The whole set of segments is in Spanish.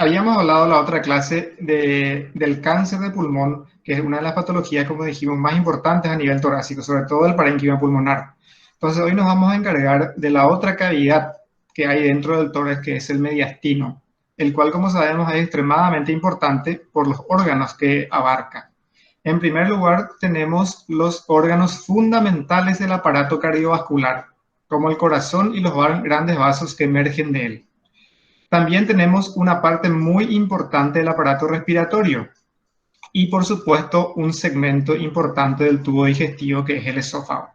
habíamos hablado en la otra clase del cáncer de pulmón, que es una de las patologías, como dijimos, más importantes a nivel torácico, sobre todo el parénquima pulmonar. Entonces, hoy nos vamos a encargar de la otra cavidad que hay dentro del tórax, que es el mediastino, el cual, como sabemos, es extremadamente importante por los órganos que abarca. En primer lugar, tenemos los órganos fundamentales del aparato cardiovascular, como el corazón y los grandes vasos que emergen de él. También tenemos una parte muy importante del aparato respiratorio y, por supuesto, un segmento importante del tubo digestivo que es el esófago.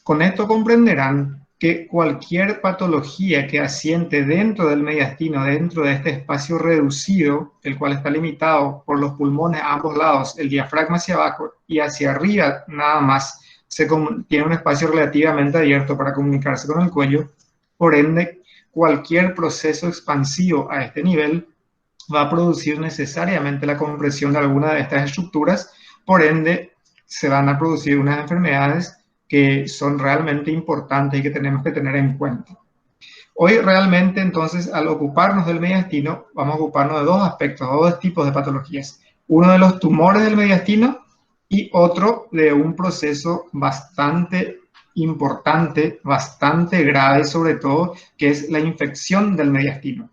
Con esto comprenderán que cualquier patología que asiente dentro del mediastino, dentro de este espacio reducido, el cual está limitado por los pulmones a ambos lados, el diafragma hacia abajo y hacia arriba nada más, tiene un espacio relativamente abierto para comunicarse con el cuello. Por ende, cualquier proceso expansivo a este nivel va a producir necesariamente la compresión de alguna de estas estructuras. Por ende, se van a producir unas enfermedades que son realmente importantes y que tenemos que tener en cuenta. Hoy realmente, entonces, al ocuparnos del mediastino, vamos a ocuparnos de dos aspectos, dos tipos de patologías. Uno de los tumores del mediastino y otro de un proceso bastante importante, bastante grave sobre todo, que es la infección del mediastino.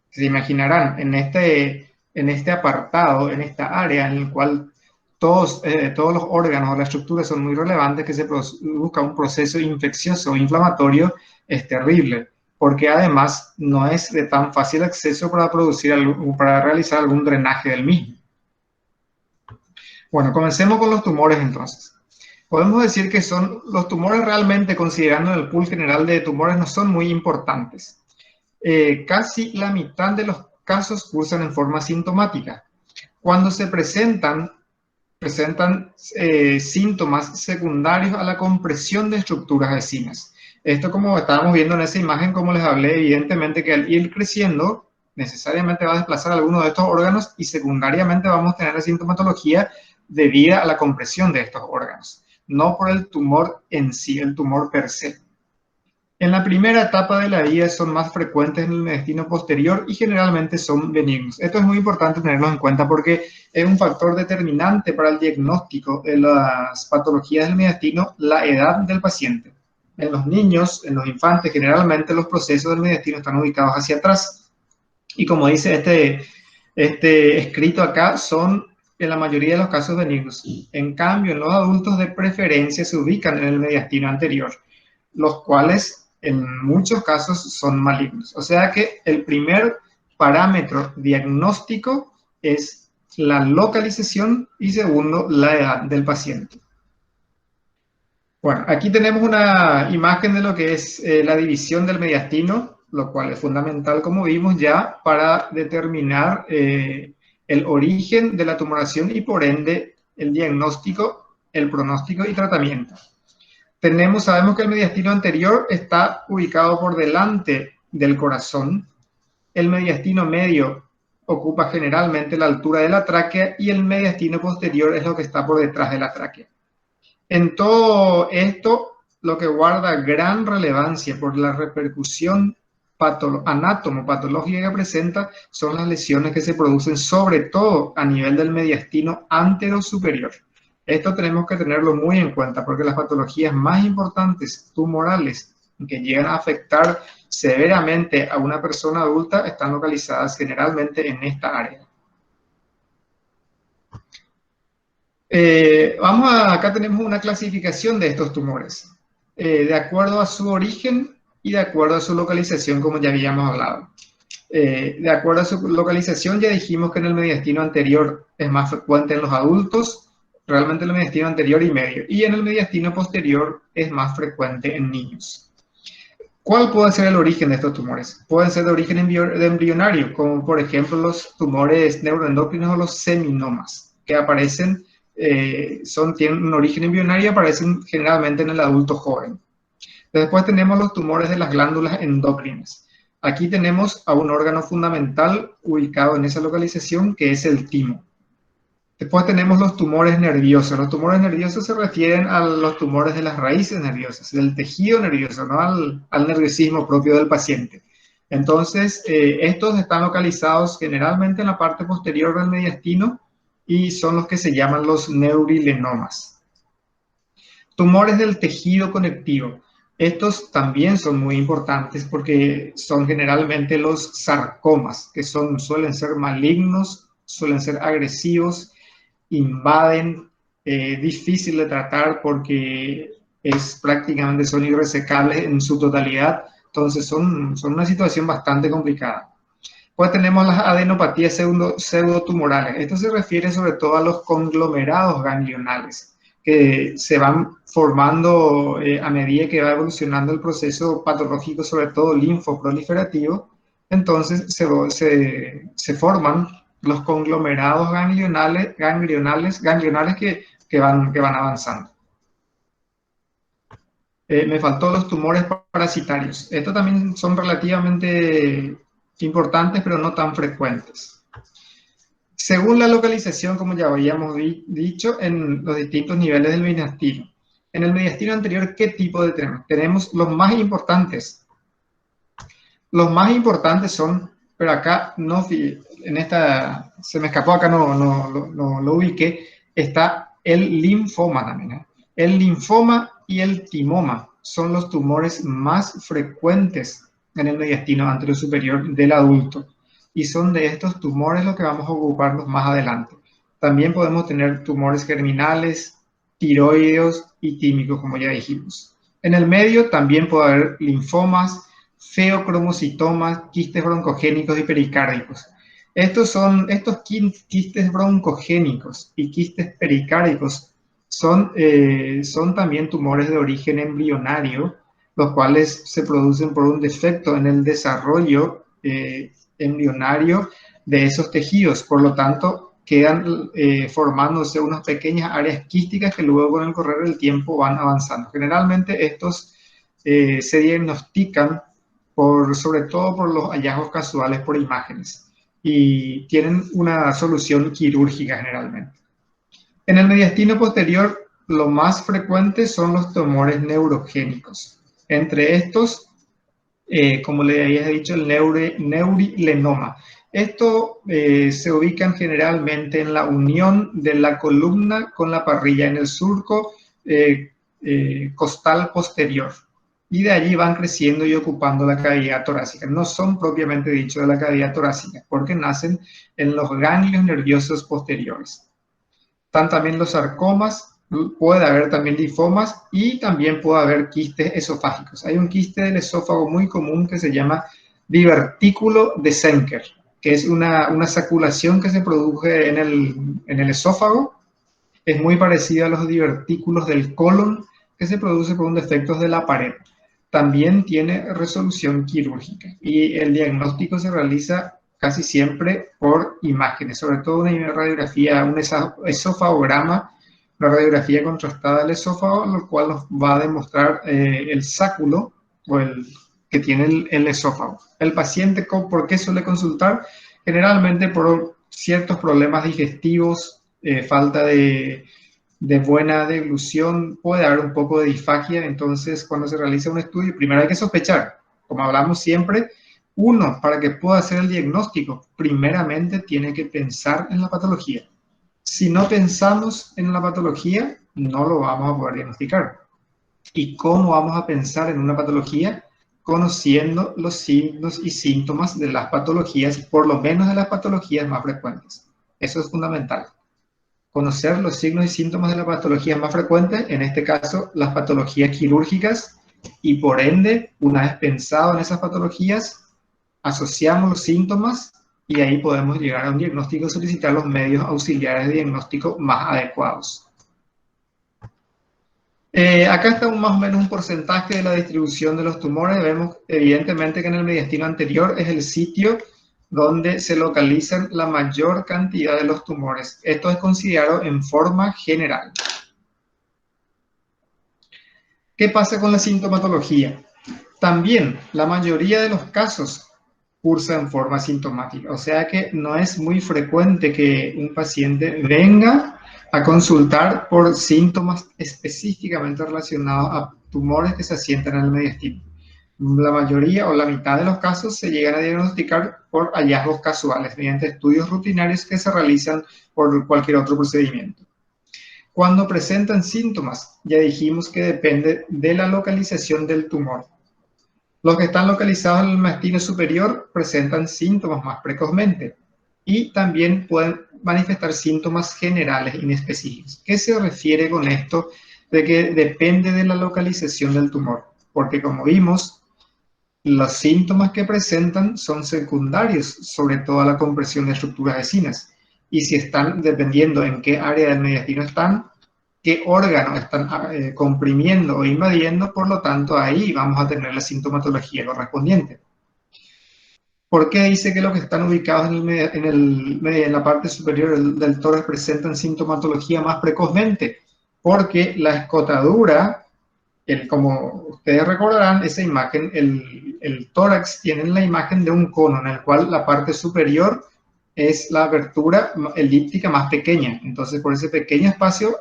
Se imaginarán, en este apartado, en esta área en el cual todos los órganos o las estructuras son muy relevantes, que se produzca un proceso infeccioso o inflamatorio, es terrible, porque además no es de tan fácil acceso para realizar algún drenaje del mismo. Bueno, comencemos con los tumores entonces. Podemos decir que los tumores realmente, considerando el pool general de tumores, no son muy importantes. Casi la mitad de los casos cursan en forma sintomática. Cuando se presentan síntomas secundarios a la compresión de estructuras vecinas. Esto, como estábamos viendo en esa imagen, como les hablé, evidentemente que al ir creciendo, necesariamente va a desplazar algunos de estos órganos y secundariamente vamos a tener la sintomatología debida a la compresión de estos órganos, no por el tumor en sí, el tumor per se. En la primera etapa de la vida son más frecuentes en el mediastino posterior y generalmente son benignos. Esto es muy importante tenerlo en cuenta porque es un factor determinante para el diagnóstico de las patologías del mediastino, la edad del paciente. En los niños, en los infantes, generalmente los procesos del mediastino están ubicados hacia atrás. Y como dice este escrito acá, son en la mayoría de los casos benignos. En cambio, en los adultos de preferencia se ubican en el mediastino anterior, los cuales en muchos casos son malignos. O sea que el primer parámetro diagnóstico es la localización y segundo, la edad del paciente. Bueno, aquí tenemos una imagen de lo que es la división del mediastino, lo cual es fundamental, como vimos ya, para determinar el origen de la tumoración y por ende el diagnóstico, el pronóstico y tratamiento. Sabemos que el mediastino anterior está ubicado por delante del corazón. El mediastino medio ocupa generalmente la altura de la tráquea y el mediastino posterior es lo que está por detrás de la tráquea. En todo esto, lo que guarda gran relevancia por la repercusión anátomo-patológica que presenta son las lesiones que se producen sobre todo a nivel del mediastino antero-superior. Esto tenemos que tenerlo muy en cuenta porque las patologías más importantes tumorales que llegan a afectar severamente a una persona adulta están localizadas generalmente en esta área. Acá tenemos una clasificación de estos tumores, de acuerdo a su origen y de acuerdo a su localización, como ya habíamos hablado. De acuerdo a su localización, ya dijimos que en el mediastino anterior es más frecuente en los adultos, realmente en el mediastino anterior y medio, y en el mediastino posterior es más frecuente en niños. ¿Cuál puede ser el origen de estos tumores? Pueden ser de origen embrionario, como por ejemplo los tumores neuroendocrinos o los seminomas, que aparecen, tienen un origen embrionario y aparecen generalmente en el adulto joven. Después tenemos los tumores de las glándulas endocrinas. Aquí tenemos a un órgano fundamental ubicado en esa localización, que es el timo. Después tenemos los tumores nerviosos. Los tumores nerviosos se refieren a los tumores de las raíces nerviosas, del tejido nervioso, no al nerviosismo propio del paciente. Entonces, estos están localizados generalmente en la parte posterior del mediastino y son los que se llaman los neurilenomas. Tumores del tejido conectivo. Estos también son muy importantes porque son generalmente los sarcomas, que suelen ser malignos, suelen ser agresivos, invaden, difícil de tratar porque son irresecables en su totalidad. Entonces son una situación bastante complicada. Pues tenemos las adenopatías pseudotumorales. Esto se refiere sobre todo a los conglomerados ganglionales que se van formando a medida que va evolucionando el proceso patológico, sobre todo linfoproliferativo. Entonces se forman los conglomerados ganglionales que van avanzando. Me faltó los tumores parasitarios. Estos también son relativamente importantes, pero no tan frecuentes. Según la localización, como ya habíamos dicho, en los distintos niveles del mediastino. En el mediastino anterior, ¿qué tipo de tenemos? Tenemos los más importantes. Los más importantes son, pero acá no, en esta, se me escapó, acá no lo ubiqué, está el linfoma también, ¿eh? El linfoma y el timoma son los tumores más frecuentes en el mediastino anterior superior del adulto. Y son de estos tumores los que vamos a ocuparnos más adelante. También podemos tener tumores germinales, tiroideos y tímicos, como ya dijimos. En el medio también puede haber linfomas, feocromocitomas, quistes broncogénicos y pericárdicos. Estos quistes broncogénicos y quistes pericárdicos son también tumores de origen embrionario, los cuales se producen por un defecto en el desarrollo embrionario de esos tejidos. Por lo tanto, quedan formándose unas pequeñas áreas quísticas que luego con el correr del tiempo van avanzando. Generalmente estos se diagnostican sobre todo por los hallazgos casuales por imágenes y tienen una solución quirúrgica generalmente. En el mediastino posterior, lo más frecuente son los tumores neurogénicos. Entre estos, como le había dicho, el neurilenoma. Esto se ubican generalmente en la unión de la columna con la parrilla en el surco costal posterior. Y de allí van creciendo y ocupando la cavidad torácica. No son propiamente dicho de la cavidad torácica, porque nacen en los ganglios nerviosos posteriores. Están también los sarcomas, puede haber también linfomas y también puede haber quistes esofágicos. Hay un quiste del esófago muy común que se llama divertículo de Senker, que es una saculación que se produce en el esófago. Es muy parecido a los divertículos del colon que se produce por un defecto de la pared. También tiene resolución quirúrgica y el diagnóstico se realiza casi siempre por imágenes, sobre todo una radiografía, un esofagograma, una radiografía contrastada del esófago, lo cual nos va a demostrar el sáculo o que tiene el esófago. El paciente, ¿por qué suele consultar? Generalmente por ciertos problemas digestivos, falta de buena deglución, puede haber un poco de disfagia. Entonces, cuando se realiza un estudio, primero hay que sospechar, como hablamos siempre. Uno, para que pueda hacer el diagnóstico, primeramente tiene que pensar en la patología. Si no pensamos en la patología, no lo vamos a poder diagnosticar. ¿Y cómo vamos a pensar en una patología? Conociendo los signos y síntomas de las patologías, por lo menos de las patologías más frecuentes. Eso es fundamental. Conocer los signos y síntomas de las patologías más frecuentes, en este caso las patologías quirúrgicas, y por ende, una vez pensado en esas patologías, asociamos los síntomas y ahí podemos llegar a un diagnóstico y solicitar los medios auxiliares de diagnóstico más adecuados. Acá está más o menos un porcentaje de la distribución de los tumores. Vemos evidentemente que en el mediastino anterior es el sitio donde se localizan la mayor cantidad de los tumores. Esto es considerado en forma general. ¿Qué pasa con la sintomatología? También la mayoría de los casos cursa en forma sintomática, o sea que no es muy frecuente que un paciente venga a consultar por síntomas específicamente relacionados a tumores que se asientan en el mediastino. La mayoría o la mitad de los casos se llegan a diagnosticar por hallazgos casuales, mediante estudios rutinarios que se realizan por cualquier otro procedimiento. Cuando presentan síntomas, ya dijimos que depende de la localización del tumor. Los que están localizados en el mediastino superior presentan síntomas más precozmente y también pueden manifestar síntomas generales inespecíficos. ¿Qué se refiere con esto de que depende de la localización del tumor? Porque como vimos, los síntomas que presentan son secundarios, sobre todo a la compresión de estructuras vecinas. Y si están, dependiendo en qué área del mediastino están, qué órgano están comprimiendo o invadiendo, por lo tanto ahí vamos a tener la sintomatología correspondiente. ¿Por qué dice que los que están ubicados en la parte superior del tórax presentan sintomatología más precozmente? Porque la escotadura, como ustedes recordarán, esa imagen, el tórax tiene la imagen de un cono en el cual la parte superior es la abertura elíptica más pequeña. Entonces, por ese pequeño espacio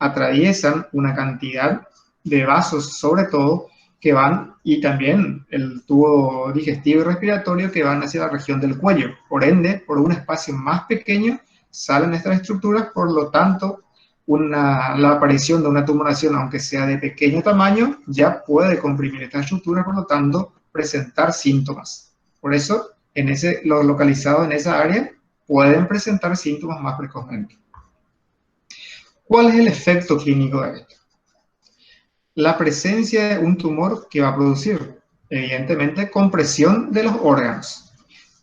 atraviesan una cantidad de vasos, sobre todo, que van, y también el tubo digestivo y respiratorio que van hacia la región del cuello. Por ende, por un espacio más pequeño salen estas estructuras, por lo tanto, la aparición de una tumoración, aunque sea de pequeño tamaño, ya puede comprimir esta estructura, por lo tanto, presentar síntomas. Por eso, los localizados en esa área pueden presentar síntomas más precozmente. ¿Cuál es el efecto clínico de esto? La presencia de un tumor que va a producir, evidentemente, compresión de los órganos.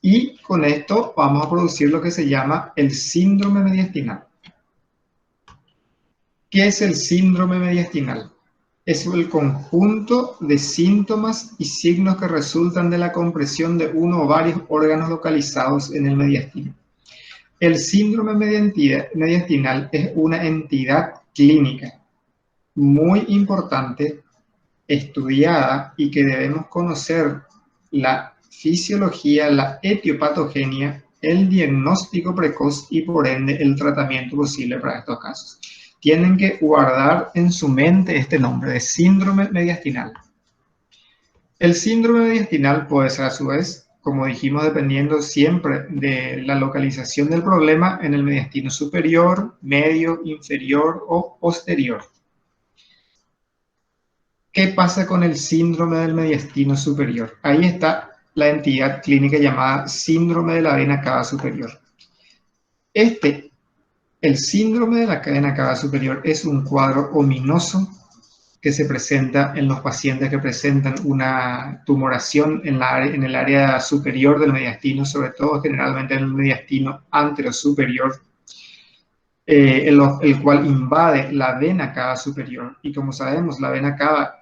Y con esto vamos a producir lo que se llama el síndrome mediastinal. ¿Qué es el síndrome mediastinal? Es el conjunto de síntomas y signos que resultan de la compresión de uno o varios órganos localizados en el mediastino. El síndrome mediastinal es una entidad clínica muy importante, estudiada, y que debemos conocer la fisiología, la etiopatogenia, el diagnóstico precoz y por ende el tratamiento posible para estos casos. Tienen que guardar en su mente este nombre de síndrome mediastinal. El síndrome mediastinal puede ser a su vez, como dijimos, dependiendo siempre de la localización del problema, en el mediastino superior, medio, inferior o posterior. ¿Qué pasa con el síndrome del mediastino superior? Ahí está la entidad clínica llamada síndrome de la vena cava superior. El síndrome de la vena cava superior es un cuadro ominoso que se presenta en los pacientes que presentan una tumoración en el área superior del mediastino, sobre todo generalmente en el mediastino anterosuperior, el cual invade la vena cava superior. Y como sabemos, la vena cava,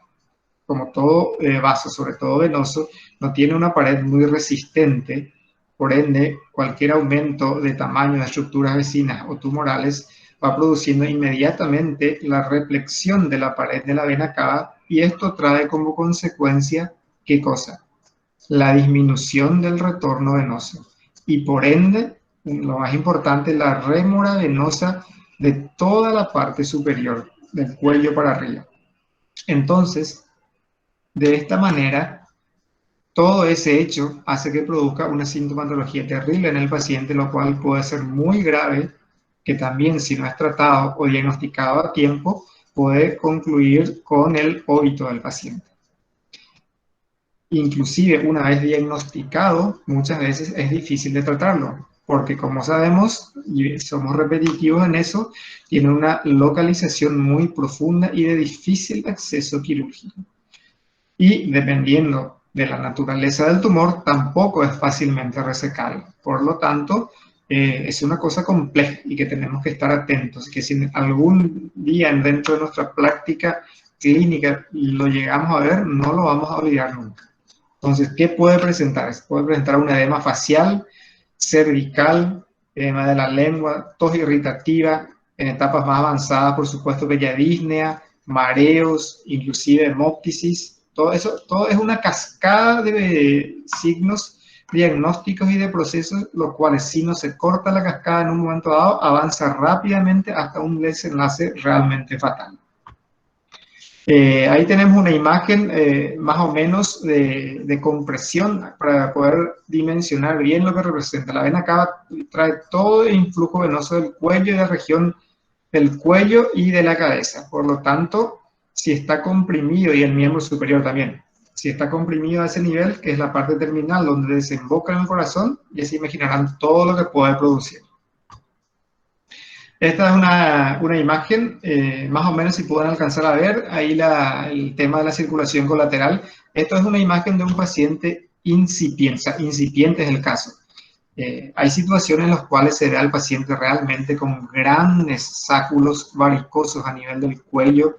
como todo vaso, sobre todo venoso, no tiene una pared muy resistente. Por ende, cualquier aumento de tamaño de estructuras vecinas o tumorales va produciendo inmediatamente la reflexión de la pared de la vena cava, y esto trae como consecuencia, ¿qué cosa? La disminución del retorno venoso y por ende, lo más importante, la rémora venosa de toda la parte superior, del cuello para arriba. Entonces, de esta manera, todo ese hecho hace que produzca una sintomatología terrible en el paciente, lo cual puede ser muy grave, que también, si no es tratado o diagnosticado a tiempo, puede concluir con el óbito del paciente. Inclusive, una vez diagnosticado, muchas veces es difícil de tratarlo, porque como sabemos, y somos repetitivos en eso, tiene una localización muy profunda y de difícil acceso quirúrgico. Y dependiendo de la naturaleza del tumor, tampoco es fácilmente resecable. Por lo tanto, es una cosa compleja y que tenemos que estar atentos, que si algún día dentro de nuestra práctica clínica lo llegamos a ver, no lo vamos a olvidar nunca. Entonces, ¿qué puede presentar? Puede presentar un edema facial, cervical, edema de la lengua, tos irritativa, en etapas más avanzadas, por supuesto, velladisnea, mareos, inclusive hemóptisis. Todo es una cascada de signos diagnósticos y de procesos, los cuales, si no se corta la cascada en un momento dado, avanza rápidamente hasta un desenlace realmente fatal. Ahí tenemos una imagen más o menos de compresión para poder dimensionar bien lo que representa. La vena cava trae todo el influjo venoso del cuello y de la región del cuello y de la cabeza. Por lo tanto, si está comprimido, y el miembro superior también, si está comprimido a ese nivel, que es la parte terminal donde desemboca en el corazón, ya se imaginarán todo lo que puede producir. Esta es una imagen, más o menos si pueden alcanzar a ver, ahí el tema de la circulación colateral. Esto es una imagen de un paciente incipiente, o sea, incipiente es el caso. Hay situaciones en las cuales se ve al paciente realmente con grandes sáculos varicosos a nivel del cuello,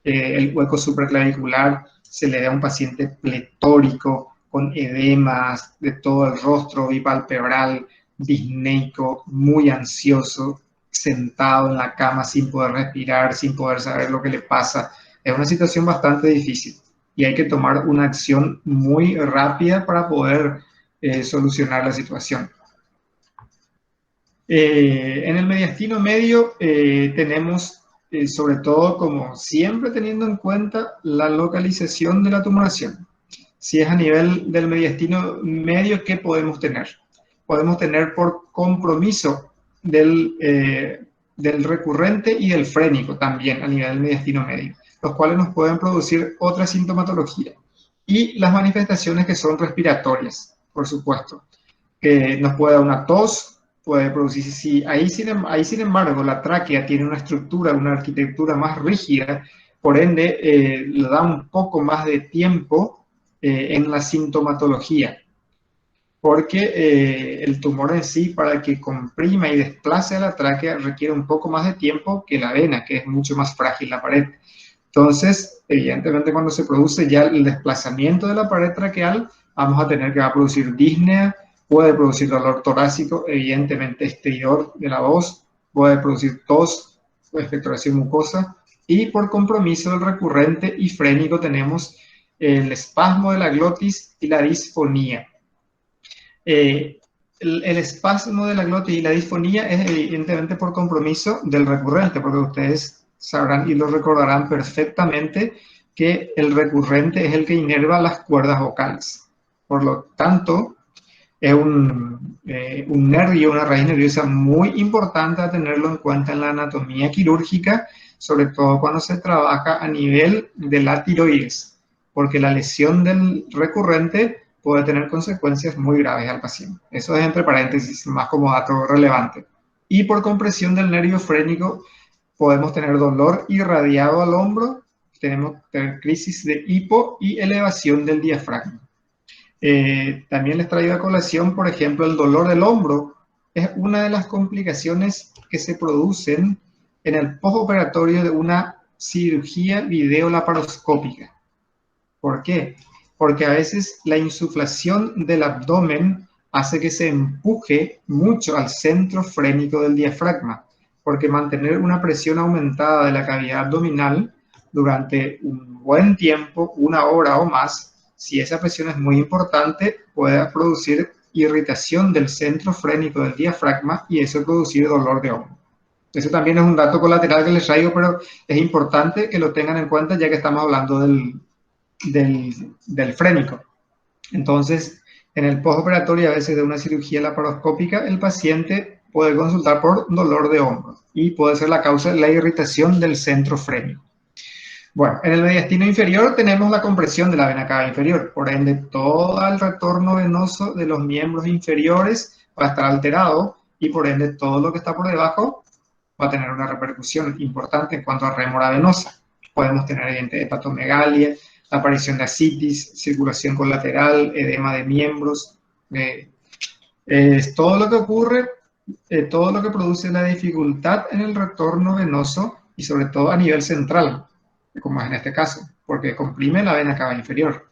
el hueco supraclavicular, se le ve a un paciente pletórico, con edemas de todo el rostro, bipalpebral, disneico, muy ansioso, sentado en la cama sin poder respirar, sin poder saber lo que le pasa. Es una situación bastante difícil y hay que tomar una acción muy rápida para poder solucionar la situación. En el mediastino medio tenemos, sobre todo, como siempre teniendo en cuenta la localización de la tumoración. Si es a nivel del mediastino medio, ¿qué podemos tener? Podemos tener por compromiso del recurrente y del frénico también a nivel del mediastino medio, los cuales nos pueden producir otra sintomatología. Y las manifestaciones que son respiratorias, por supuesto, que nos puede dar una tos, puede producirse, si ahí sin embargo la tráquea tiene una estructura, una arquitectura más rígida, por ende le da un poco más de tiempo en la sintomatología, porque el tumor en sí, para que comprima y desplace a la tráquea, requiere un poco más de tiempo que la vena, que es mucho más frágil la pared. Entonces, evidentemente, cuando se produce ya el desplazamiento de la pared traqueal, vamos a tener que va a producir disnea, puede producir dolor torácico, evidentemente estridor de la voz, puede producir tos, expectoración mucosa, y por compromiso del recurrente y frénico tenemos el espasmo de la glotis y la disfonía. El espasmo de la glotis y la disfonía es evidentemente por compromiso del recurrente, porque ustedes sabrán y lo recordarán perfectamente que el recurrente es el que inerva las cuerdas vocales. Por lo tanto, es un nervio, una raíz nerviosa muy importante a tenerlo en cuenta en la anatomía quirúrgica, sobre todo cuando se trabaja a nivel de la tiroides, porque la lesión del recurrente puede tener consecuencias muy graves al paciente. Eso es entre paréntesis, más como dato relevante. Y por compresión del nervio frénico podemos tener dolor irradiado al hombro, tenemos crisis de hipo y elevación del diafragma. También les traigo a colación, por ejemplo, el dolor del hombro. Es una de las complicaciones que se producen en el postoperatorio de una cirugía videolaparoscópica. ¿Por qué? Porque a veces la insuflación del abdomen hace que se empuje mucho al centro frénico del diafragma, porque mantener una presión aumentada de la cavidad abdominal durante un buen tiempo, 1 hora o más, si esa presión es muy importante, puede producir irritación del centro frénico del diafragma y eso producir dolor de hombro. Eso también es un dato colateral que les traigo, pero es importante que lo tengan en cuenta ya que estamos hablando del frénico. Entonces, en el postoperatorio, a veces de una cirugía laparoscópica, el paciente puede consultar por dolor de hombro y puede ser la causa de la irritación del centro frénico. Bueno, en el mediastino inferior tenemos la compresión de la vena cava inferior, por ende todo el retorno venoso de los miembros inferiores va a estar alterado y por ende todo lo que está por debajo va a tener una repercusión importante en cuanto a rémora venosa. Podemos tener hepatomegalia, la aparición de ascitis, circulación colateral, edema de miembros. Todo lo que ocurre, todo lo que produce la dificultad en el retorno venoso y sobre todo a nivel central, como es en este caso, porque comprime la vena cava inferior.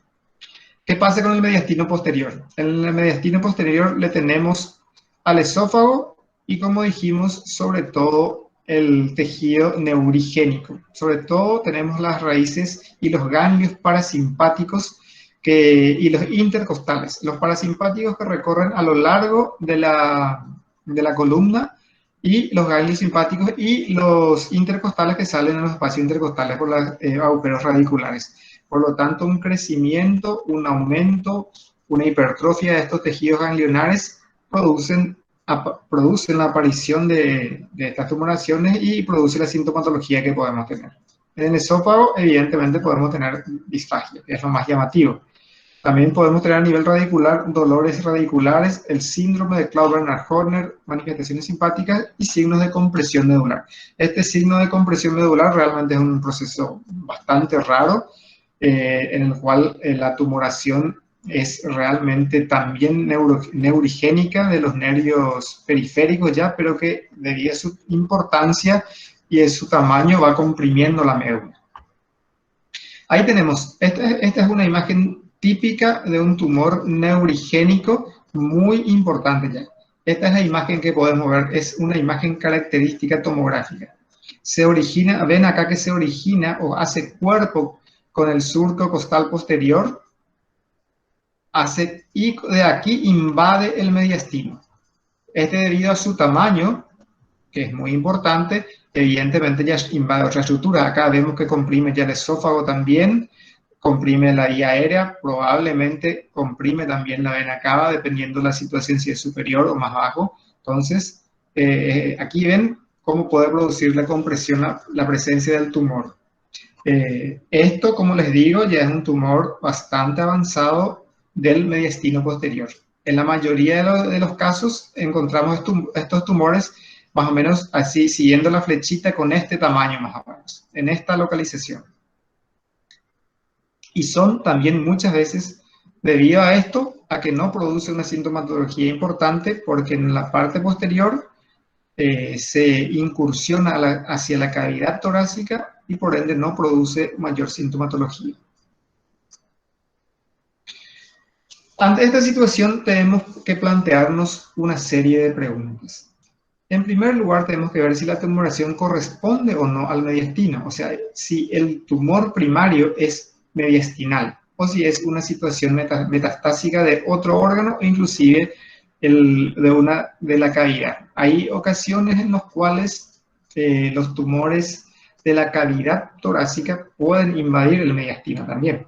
¿Qué pasa con el mediastino posterior? En el mediastino posterior le tenemos al esófago y, como dijimos, sobre todo el tejido neurigénico. Sobre todo tenemos las raíces y los ganglios parasimpáticos y los intercostales. Los parasimpáticos que recorren a lo largo de la columna y los ganglios simpáticos y los intercostales que salen en los espacios intercostales por los agujeros radiculares. Por lo tanto, un crecimiento, un aumento, una hipertrofia de estos tejidos ganglionares producen la aparición de estas tumoraciones y produce la sintomatología que podemos tener. En el esófago, evidentemente, podemos tener disfagia, que es lo más llamativo. También podemos tener a nivel radicular dolores radiculares, el síndrome de Claude-Bernard-Horner, manifestaciones simpáticas y signos de compresión medular. Este signo de compresión medular realmente es un proceso bastante raro, en el cual la tumoración es realmente también neurigénica de los nervios periféricos ya, pero que debido a su importancia y a su tamaño va comprimiendo la médula. Ahí tenemos, esta es una imagen típica de un tumor neurigénico muy importante ya. Esta es la imagen que podemos ver, es una imagen característica tomográfica. Se origina, ven acá que se origina o hace cuerpo con el surco costal posterior, y de aquí invade el mediastino. Debido a su tamaño, que es muy importante, evidentemente ya invade otra estructura. Acá vemos que comprime ya el esófago también, comprime la vía aérea, probablemente comprime también la vena cava, dependiendo de la situación, si es superior o más bajo. Entonces, aquí ven cómo puede producir la compresión la presencia del tumor. Esto, como les digo, ya es un tumor bastante avanzado del mediastino posterior. En la mayoría de los casos encontramos estos tumores más o menos así, siguiendo la flechita con este tamaño más o menos, en esta localización. Y son también muchas veces, debido a esto, a que no produce una sintomatología importante, porque en la parte posterior se incursiona hacia la cavidad torácica y por ende no produce mayor sintomatología. Ante esta situación tenemos que plantearnos una serie de preguntas. En primer lugar, tenemos que ver si la tumoración corresponde o no al mediastino, o sea, si el tumor primario es mediastinal o si es una situación metastásica de otro órgano o inclusive de la cavidad. Hay ocasiones en las cuales los tumores de la cavidad torácica pueden invadir el mediastino también.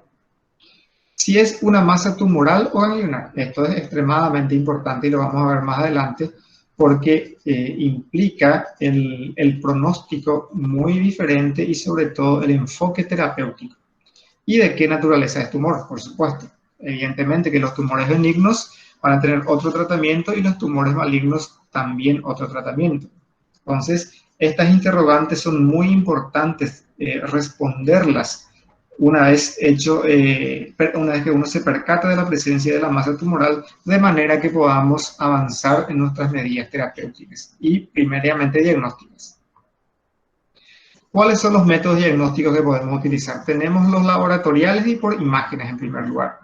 Si es una masa tumoral o ganglionar, esto es extremadamente importante y lo vamos a ver más adelante, porque implica el pronóstico muy diferente y sobre todo el enfoque terapéutico. ¿Y de qué naturaleza es tumor? Por supuesto. Evidentemente que los tumores benignos van a tener otro tratamiento y los tumores malignos también otro tratamiento. Entonces, estas interrogantes son muy importantes responderlas una vez que uno se percata de la presencia de la masa tumoral, de manera que podamos avanzar en nuestras medidas terapéuticas y primariamente diagnósticas. ¿Cuáles son los métodos diagnósticos que podemos utilizar? Tenemos los laboratoriales y por imágenes en primer lugar.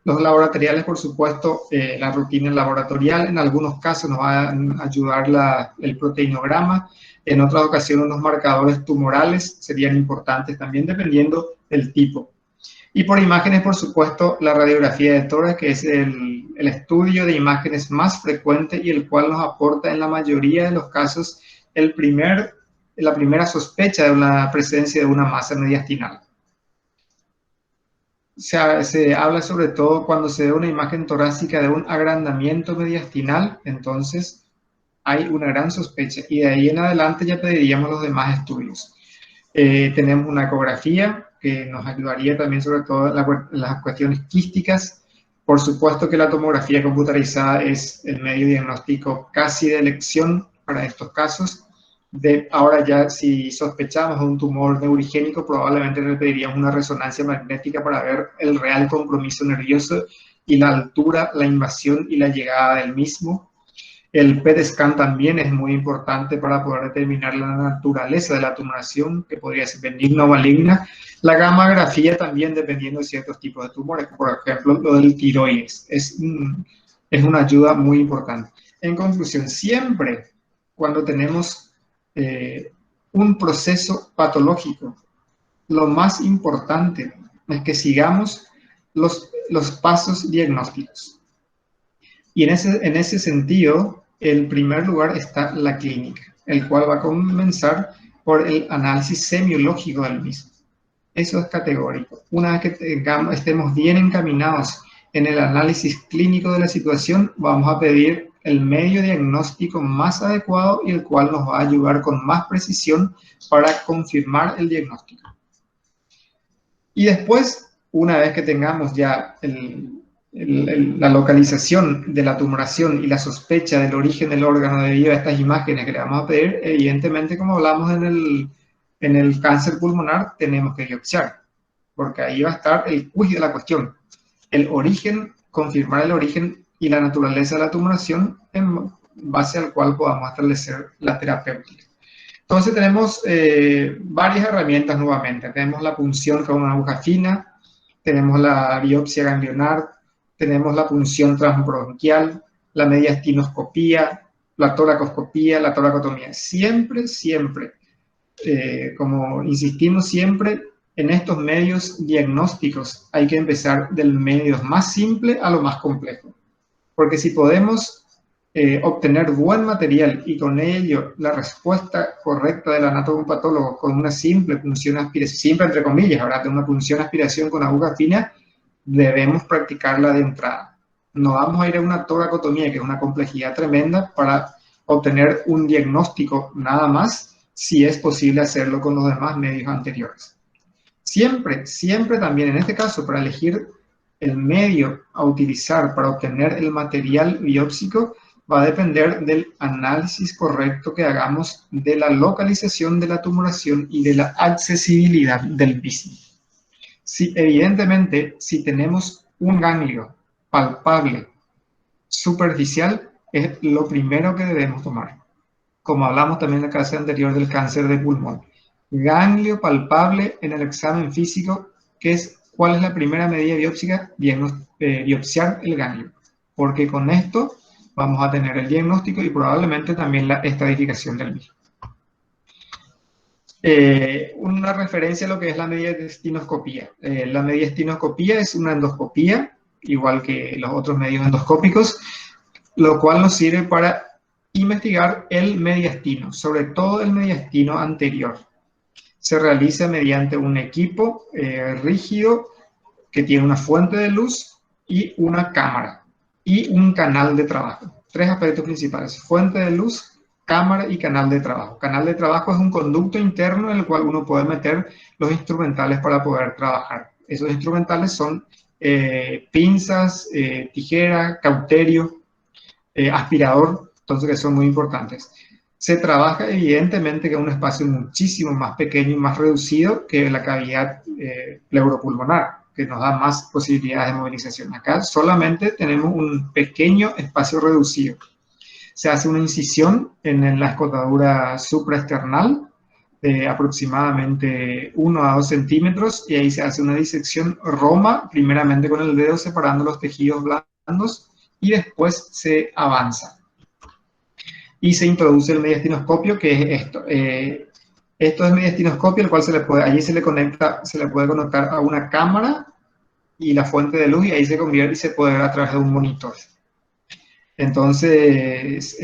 Los laboratoriales, por supuesto, la rutina laboratorial, en algunos casos nos va a ayudar el proteinograma, en otras ocasiones los marcadores tumorales serían importantes también dependiendo del tipo. Y por imágenes, por supuesto, la radiografía de tórax, que es el estudio de imágenes más frecuente y el cual nos aporta en la mayoría de los casos la primera sospecha de una presencia de una masa mediastinal. Se habla sobre todo cuando se ve una imagen torácica de un agrandamiento mediastinal, entonces hay una gran sospecha y de ahí en adelante ya pediríamos los demás estudios. Tenemos una ecografía que nos ayudaría también sobre todo en las cuestiones quísticas. Por supuesto que la tomografía computarizada es el medio diagnóstico casi de elección para estos casos. Ahora ya si sospechamos de un tumor neurigénico, probablemente le pediríamos una resonancia magnética para ver el real compromiso nervioso y la altura, la invasión y la llegada del mismo. El PET scan también es muy importante para poder determinar la naturaleza de la tumoración, que podría ser benigna o maligna. La gammagrafía también, dependiendo de ciertos tipos de tumores, por ejemplo, lo del tiroides, es una ayuda muy importante. En conclusión, siempre cuando tenemos un proceso patológico, lo más importante es que sigamos los pasos diagnósticos. Y en ese sentido, en primer lugar está la clínica. el cual va a comenzar por el análisis semiológico del mismo. Eso es categórico. Una vez que estemos bien encaminados en el análisis clínico de la situación, vamos a pedir el medio diagnóstico más adecuado y el cual nos va a ayudar con más precisión para confirmar el diagnóstico. Y después, una vez que tengamos ya la localización de la tumoración y la sospecha del origen del órgano debido a estas imágenes que le vamos a pedir, evidentemente, como hablamos en el cáncer pulmonar, tenemos que biopsiar, porque ahí va a estar el quiz de la cuestión. El origen, confirmar el origen y la naturaleza de la tumoración en base al cual podamos establecer la terapéutica. Entonces tenemos varias herramientas nuevamente. Tenemos la punción con una aguja fina, tenemos la biopsia ganglionar, tenemos la punción transbronquial, la mediastinoscopía, la toracoscopía, la toracotomía. Siempre, como insistimos siempre, en estos medios diagnósticos hay que empezar del medio más simple a lo más complejo. Porque si podemos obtener buen material y con ello la respuesta correcta del anatomopatólogo con una simple punción aspiración, simple entre comillas, ¿verdad? De una punción aspiración con aguja fina, debemos practicarla de entrada. No vamos a ir a una toracotomía, que es una complejidad tremenda, para obtener un diagnóstico nada más, si es posible hacerlo con los demás medios anteriores. Siempre también, en este caso, para elegir el medio a utilizar para obtener el material biópsico, va a depender del análisis correcto que hagamos de la localización de la tumoración y de la accesibilidad del mismo. Evidentemente, si tenemos un ganglio palpable, superficial, es lo primero que debemos tomar. Como hablamos también en la clase anterior del cáncer de pulmón. Ganglio palpable en el examen físico, ¿cuál es la primera medida biópsica? Biopsiar el ganglio. Porque con esto vamos a tener el diagnóstico y probablemente también la estadificación del mismo. Una referencia a lo que es la mediastinoscopía. La mediastinoscopía es una endoscopía, igual que los otros medios endoscópicos, lo cual nos sirve para investigar el mediastino, sobre todo el mediastino anterior. Se realiza mediante un equipo rígido que tiene una fuente de luz y una cámara y un canal de trabajo. Tres aspectos principales: fuente de luz, cámara y canal de trabajo. Canal de trabajo es un conducto interno en el cual uno puede meter los instrumentales para poder trabajar. Esos instrumentales son pinzas, tijera, cauterio, aspirador, entonces que son muy importantes. Se trabaja evidentemente con un espacio muchísimo más pequeño y más reducido que la cavidad pleuropulmonar, que nos da más posibilidades de movilización. Acá solamente tenemos un pequeño espacio reducido. Se hace una incisión en la escotadura supraesternal de aproximadamente 1 a 2 centímetros y ahí se hace una disección roma, primeramente con el dedo separando los tejidos blandos y después se avanza. Y se introduce el mediastinoscopio, que es esto. Esto es mediastinoscopio, el cual allí se le puede conectar a una cámara y la fuente de luz, y ahí se convierte y se puede ver a través de un monitor. Entonces,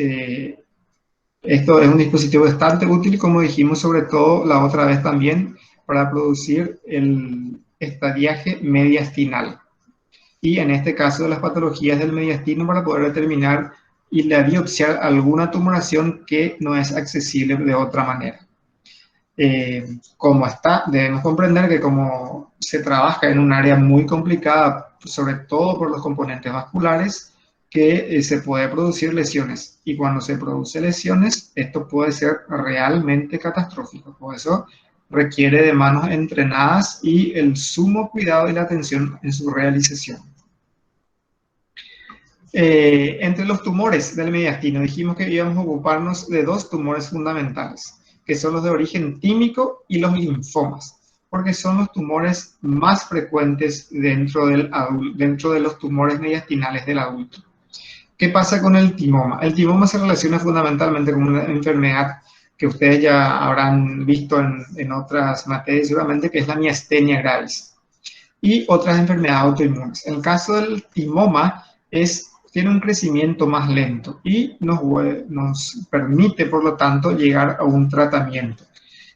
esto es un dispositivo bastante útil, como dijimos sobre todo la otra vez también, para producir el estadiaje mediastinal. Y en este caso de las patologías del mediastino, para poder determinar y biopsiar alguna tumoración que no es accesible de otra manera. Debemos comprender que como se trabaja en un área muy complicada, sobre todo por los componentes vasculares, que se puede producir lesiones. Y cuando se produce lesiones, esto puede ser realmente catastrófico. Por eso requiere de manos entrenadas y el sumo cuidado y la atención en su realización. Entre los tumores del mediastino, dijimos que íbamos a ocuparnos de 2 tumores fundamentales, que son los de origen tímico y los linfomas, porque son los tumores más frecuentes dentro de los tumores mediastinales del adulto. ¿Qué pasa con el timoma? El timoma se relaciona fundamentalmente con una enfermedad que ustedes ya habrán visto en otras materias seguramente, que es la miastenia gravis, y otras enfermedades autoinmunes. El caso del timoma es tiene un crecimiento más lento y nos permite, por lo tanto, llegar a un tratamiento.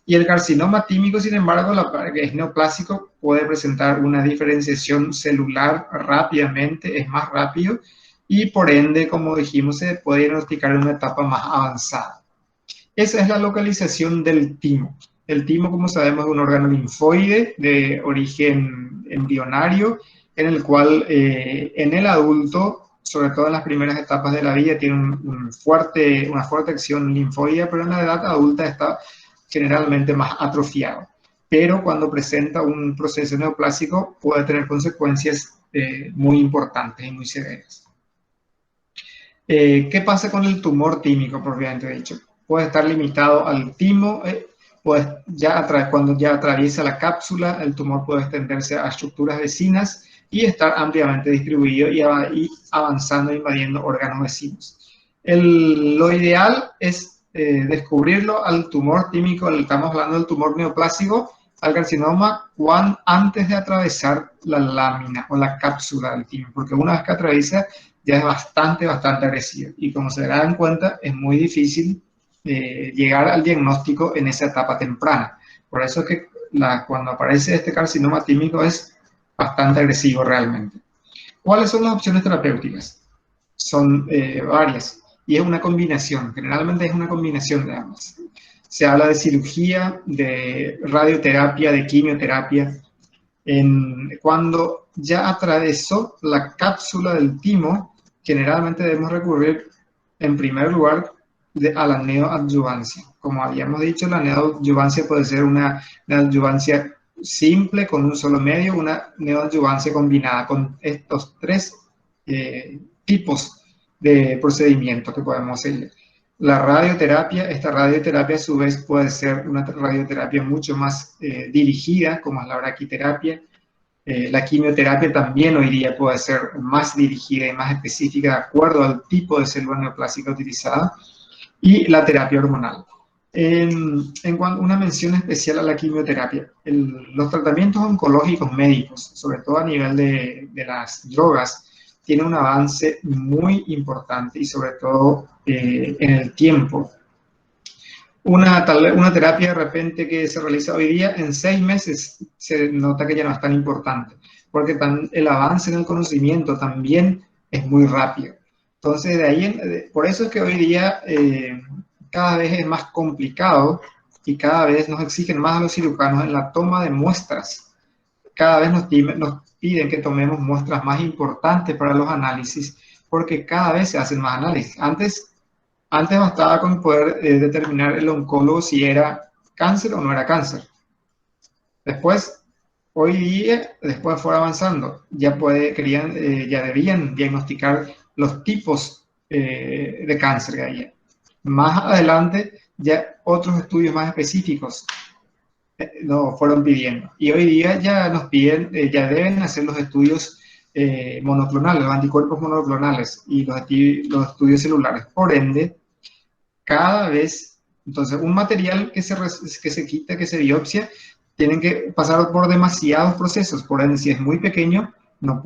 Y el carcinoma tímico, sin embargo, que es neoplásico, puede presentar una diferenciación celular rápidamente, es más rápido y por ende, como dijimos, se puede diagnosticar en una etapa más avanzada. Esa es la localización del timo. El timo, como sabemos, es un órgano linfoide de origen embrionario, en el cual en el adulto, sobre todo en las primeras etapas de la vida, tiene una fuerte acción linfoide, pero en la edad adulta está generalmente más atrofiado. Pero cuando presenta un proceso neoplásico puede tener consecuencias muy importantes y muy severas. ¿Qué pasa con el tumor tímico, propiamente dicho? Puede estar limitado al timo, cuando ya atraviesa la cápsula, el tumor puede extenderse a estructuras vecinas y estar ampliamente distribuido y avanzando e invadiendo órganos vecinos. Lo ideal es descubrirlo al tumor tímico, estamos hablando del tumor neoplásico, al carcinoma, antes de atravesar la lámina o la cápsula del timo, porque una vez que atraviesa ya es bastante agresivo y como se darán cuenta es muy difícil llegar al diagnóstico en esa etapa temprana. Por eso es que cuando aparece este carcinoma tímico es bastante agresivo realmente. ¿Cuáles son las opciones terapéuticas? Son varias y es una combinación, generalmente es una combinación de ambas. Se habla de cirugía, de radioterapia, de quimioterapia. Cuando ya atravesó la cápsula del timo, generalmente debemos recurrir en primer lugar a la neoadyuvancia. Como habíamos dicho, la neoadyuvancia puede ser una neoadyuvancia simple con un solo medio, una neoadyuvancia combinada con estos tres tipos de procedimientos que podemos hacer. La radioterapia, esta radioterapia a su vez puede ser una radioterapia mucho más dirigida, como es la braquiterapia. La quimioterapia también hoy día puede ser más dirigida y más específica de acuerdo al tipo de célula neoplásica utilizada. Y la terapia hormonal. En cuanto una mención especial a la quimioterapia, los tratamientos oncológicos médicos, sobre todo a nivel de las drogas, tienen un avance muy importante y sobre todo en el tiempo. Una terapia de repente que se realiza hoy día, en 6 meses se nota que ya no es tan importante, porque el avance en el conocimiento también es muy rápido. Entonces, por eso es que hoy día cada vez es más complicado y cada vez nos exigen más a los cirujanos en la toma de muestras. Cada vez nos piden que tomemos muestras más importantes para los análisis, porque cada vez se hacen más análisis. Antes bastaba con poder determinar el oncólogo si era cáncer o no era cáncer. Hoy día, después fue avanzando, ya debían diagnosticar los tipos de cáncer que había. Más adelante, ya otros estudios más específicos nos fueron pidiendo. Y hoy día ya nos piden, ya deben hacer los estudios monoclonales, los anticuerpos monoclonales y los estudios celulares. Por ende, cada vez, entonces un material que se quita, que se biopsia, tienen que pasar por demasiados procesos, por ende si es muy pequeño no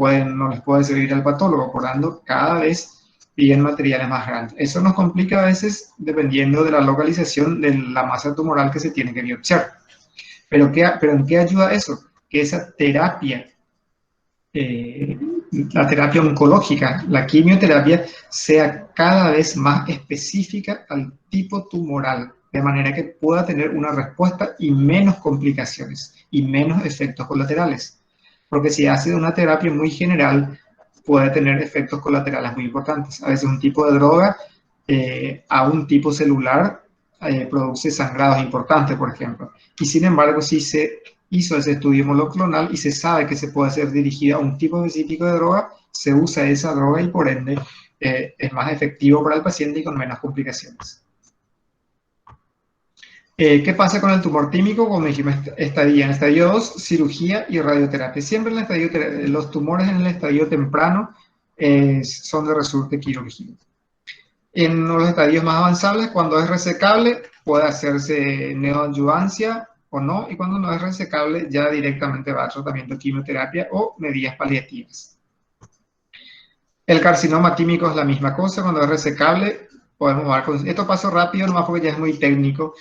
les puede servir al patólogo, por ende cada vez piden materiales más grandes. Eso nos complica a veces dependiendo de la localización de la masa tumoral que se tiene que biopsiar. ¿Pero en qué ayuda eso? Que esa terapia la terapia oncológica, la quimioterapia, sea cada vez más específica al tipo tumoral, de manera que pueda tener una respuesta y menos complicaciones y menos efectos colaterales. Porque si hace una terapia muy general, puede tener efectos colaterales muy importantes. A veces un tipo de droga a un tipo celular produce sangrados importantes, por ejemplo. Y sin embargo, si se hizo ese estudio monoclonal y se sabe que se puede ser dirigida a un tipo específico de droga, se usa esa droga y por ende es más efectivo para el paciente y con menos complicaciones. ¿Qué pasa con el tumor tímico? Como dijimos, en estadio 2, cirugía y radioterapia. Siempre los tumores en el estadio temprano son de resorte quirúrgico. En los estadios más avanzados, cuando es resecable, puede hacerse neoadyuvancia o no, y cuando no es resecable, ya directamente va a tratamiento de quimioterapia o medidas paliativas. El carcinoma tímico es la misma cosa, cuando es resecable podemos dar con... Esto paso rápido, nomás porque ya es muy técnico.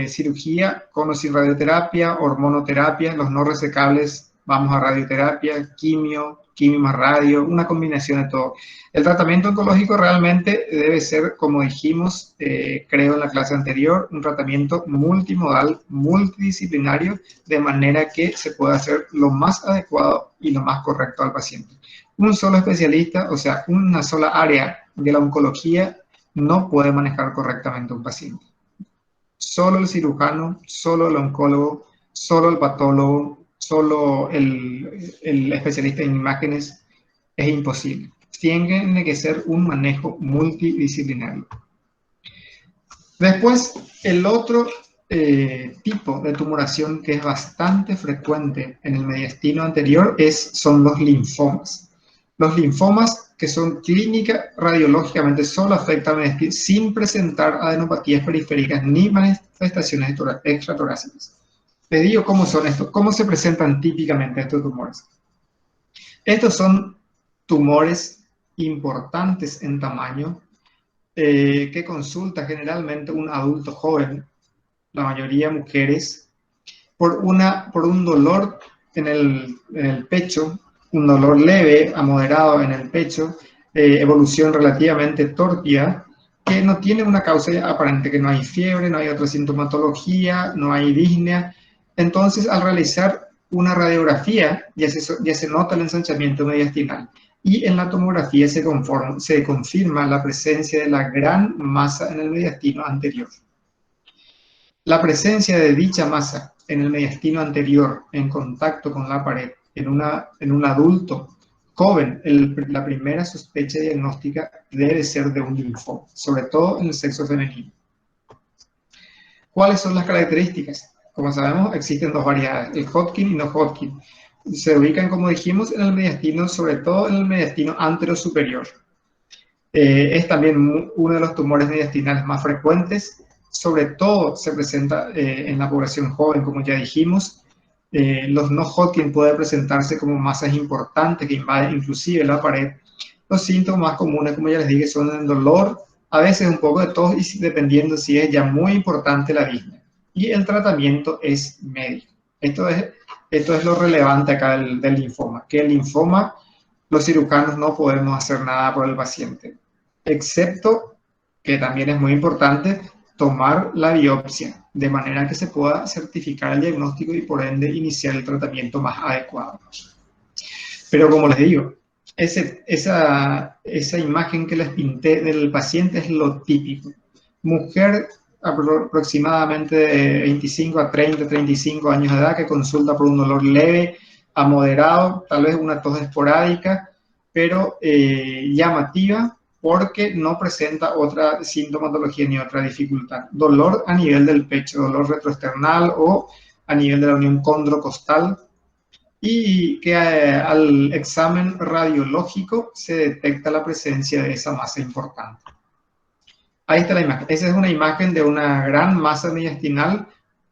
Cirugía con o sin radioterapia, hormonoterapia, los no resecables vamos a radioterapia, quimio más radio, una combinación de todo. El tratamiento oncológico realmente debe ser, como dijimos, creo en la clase anterior, un tratamiento multimodal, multidisciplinario, de manera que se pueda hacer lo más adecuado y lo más correcto al paciente. Un solo especialista, o sea, una sola área de la oncología, no puede manejar correctamente a un paciente. Solo el cirujano, solo el oncólogo, solo el patólogo, solo el especialista en imágenes, es imposible. Tiene que ser un manejo multidisciplinario. Después, el otro tipo de tumoración que es bastante frecuente en el mediastino anterior son los linfomas. Los linfomas, que son clínica radiológicamente, solo afectan al mediastino sin presentar adenopatías periféricas ni manifestaciones extratorácicas. Te digo cómo son estos, cómo se presentan típicamente estos tumores. Estos son tumores importantes en tamaño, que consulta generalmente un adulto joven, la mayoría mujeres, por un dolor en el pecho, un dolor leve a moderado en el pecho, evolución relativamente tórpida, que no tiene una causa aparente, que no hay fiebre, no hay otra sintomatología, no hay disnea. Entonces, al realizar una radiografía, ya se nota el ensanchamiento mediastinal. Y en la tomografía se confirma la presencia de la gran masa en el mediastino anterior. La presencia de dicha masa en el mediastino anterior en contacto con la pared en un adulto joven, la primera sospecha diagnóstica debe ser de un linfoma, sobre todo en el sexo femenino. ¿Cuáles son las características? Como sabemos, existen dos variedades, el Hodgkin y no Hodgkin. Se ubican, como dijimos, en el mediastino, sobre todo en el mediastino anterosuperior. Es también uno de los tumores mediastinales más frecuentes. Sobre todo se presenta en la población joven, como ya dijimos. Los no Hodgkin pueden presentarse como masas importantes que invaden inclusive la pared. Los síntomas más comunes, como ya les dije, son el dolor, a veces un poco de tos y dependiendo si es ya muy importante la disnea. Y el tratamiento es médico. Esto es lo relevante acá del linfoma, que el linfoma, los cirujanos no podemos hacer nada por el paciente, excepto, que también es muy importante, tomar la biopsia, de manera que se pueda certificar el diagnóstico y por ende iniciar el tratamiento más adecuado. Pero como les digo, esa imagen que les pinté del paciente es lo típico. Mujer aproximadamente de 25 a 30, 35 años de edad que consulta por un dolor leve a moderado, tal vez una tos esporádica, pero llamativa, porque no presenta otra sintomatología ni otra dificultad. Dolor a nivel del pecho, dolor retroesternal o a nivel de la unión condrocostal, y que al examen radiológico se detecta la presencia de esa masa importante. Ahí está la imagen. Esa es una imagen de una gran masa mediastinal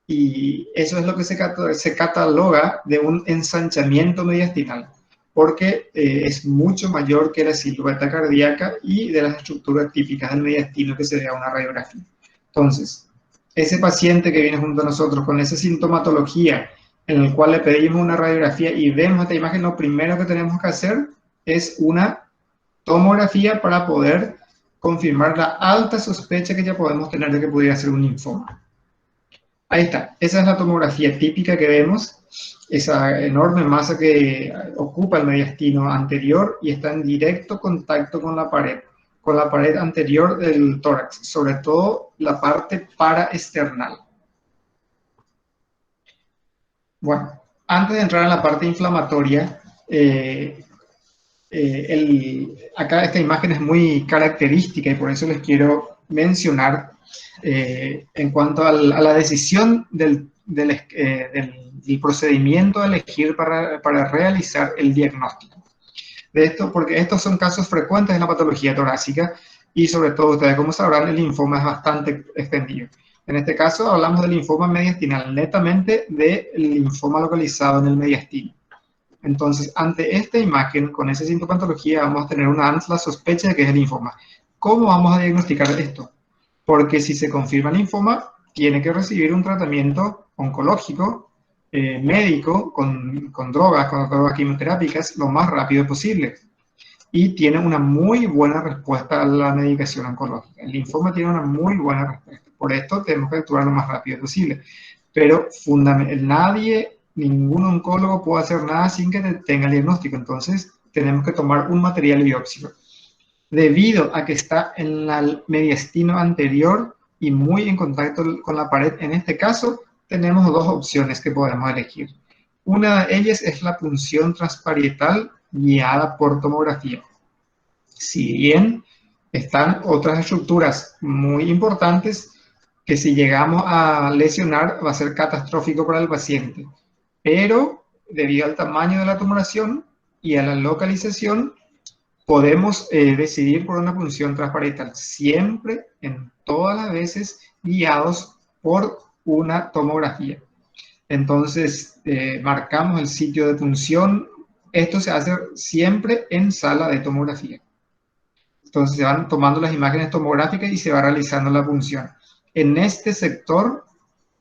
y eso es lo que se cataloga de un ensanchamiento mediastinal, porque es mucho mayor que la silueta cardíaca y de las estructuras típicas del mediastino que se ve a una radiografía. Entonces, ese paciente que viene junto a nosotros con esa sintomatología en el cual le pedimos una radiografía y vemos esta imagen, lo primero que tenemos que hacer es una tomografía para poder confirmar la alta sospecha que ya podemos tener de que pudiera ser un linfoma. Ahí está, esa es la tomografía típica que vemos, esa enorme masa que ocupa el mediastino anterior y está en directo contacto con la pared anterior del tórax, sobre todo la parte paraesternal. Bueno, antes de entrar en la parte inflamatoria, acá esta imagen es muy característica y por eso les quiero mencionar en cuanto a la decisión del procedimiento a elegir para realizar el diagnóstico. De esto, porque estos son casos frecuentes en la patología torácica y sobre todo ustedes, como sabrán, el linfoma es bastante extendido. En este caso hablamos del linfoma mediastinal, netamente del linfoma localizado en el mediastino. Entonces, ante esta imagen, con esa sintomatología, vamos a tener la sospecha de que es el linfoma. ¿Cómo vamos a diagnosticar esto? Porque si se confirma el linfoma, tiene que recibir un tratamiento oncológico, médico, con drogas quimioterápicas, lo más rápido posible. Y tiene una muy buena respuesta a la medicación oncológica. El linfoma tiene una muy buena respuesta. Por esto tenemos que actuar lo más rápido posible. Pero ningún oncólogo puede hacer nada sin que tenga el diagnóstico. Entonces, tenemos que tomar un material biópsico. Debido a que está en el mediastino anterior y muy en contacto con la pared, en este caso, tenemos dos opciones que podemos elegir. Una de ellas es la punción transparietal guiada por tomografía. Si bien están otras estructuras muy importantes que si llegamos a lesionar va a ser catastrófico para el paciente, pero debido al tamaño de la tumoración y a la localización, podemos decidir por una punción transparietal, siempre, en todas las veces, guiados por una tomografía. Entonces, marcamos el sitio de punción. Esto se hace siempre en sala de tomografía. Entonces, se van tomando las imágenes tomográficas y se va realizando la punción. En este sector,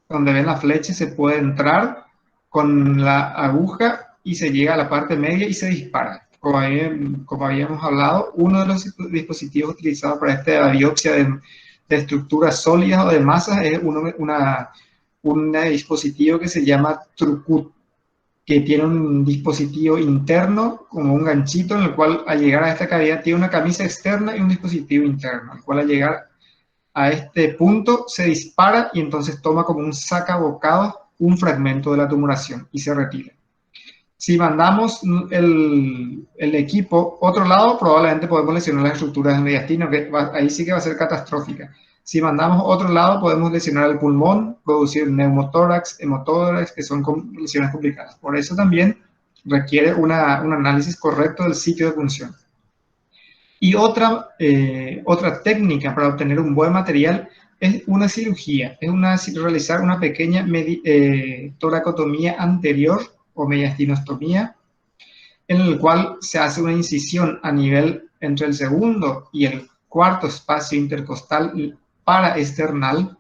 donde ven la flecha, se puede entrar con la aguja y se llega a la parte media y se dispara. Como habíamos hablado, uno de los dispositivos utilizados para esta biopsia de estructuras sólidas o de masas es un dispositivo que se llama Trucut, que tiene un dispositivo interno, como un ganchito, en el cual al llegar a esta cavidad tiene una camisa externa y un dispositivo interno, el cual al llegar a este punto se dispara y entonces toma como un sacabocados un fragmento de la tumoración y se retira. Si mandamos el equipo a otro lado, probablemente podemos lesionar las estructuras del mediastino, que ahí sí que va a ser catastrófica. Si mandamos a otro lado, podemos lesionar el pulmón, producir neumotórax, hemotórax, que son lesiones complicadas. Por eso también requiere un análisis correcto del sitio de punción. Y otra técnica para obtener un buen material es una cirugía, realizar una pequeña toracotomía anterior o mediastinostomía, en el cual se hace una incisión a nivel entre el segundo y el cuarto espacio intercostal paraesternal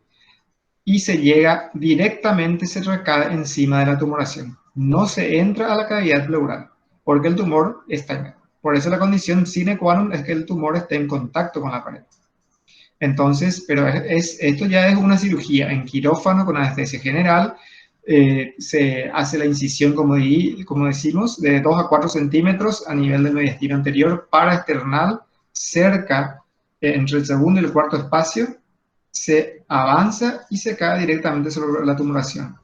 y se llega directamente, se recae encima de la tumoración. No se entra a la cavidad pleural porque el tumor está en. Por eso la condición sine qua non es que el tumor esté en contacto con la pared. Entonces, pero esto ya es una cirugía en quirófano con anestesia general. Se hace la incisión, como decimos, de 2 a 4 centímetros a nivel del mediastino anterior paraesternal, cerca, entre el segundo y el cuarto espacio, se avanza y se cae directamente sobre la tumoración.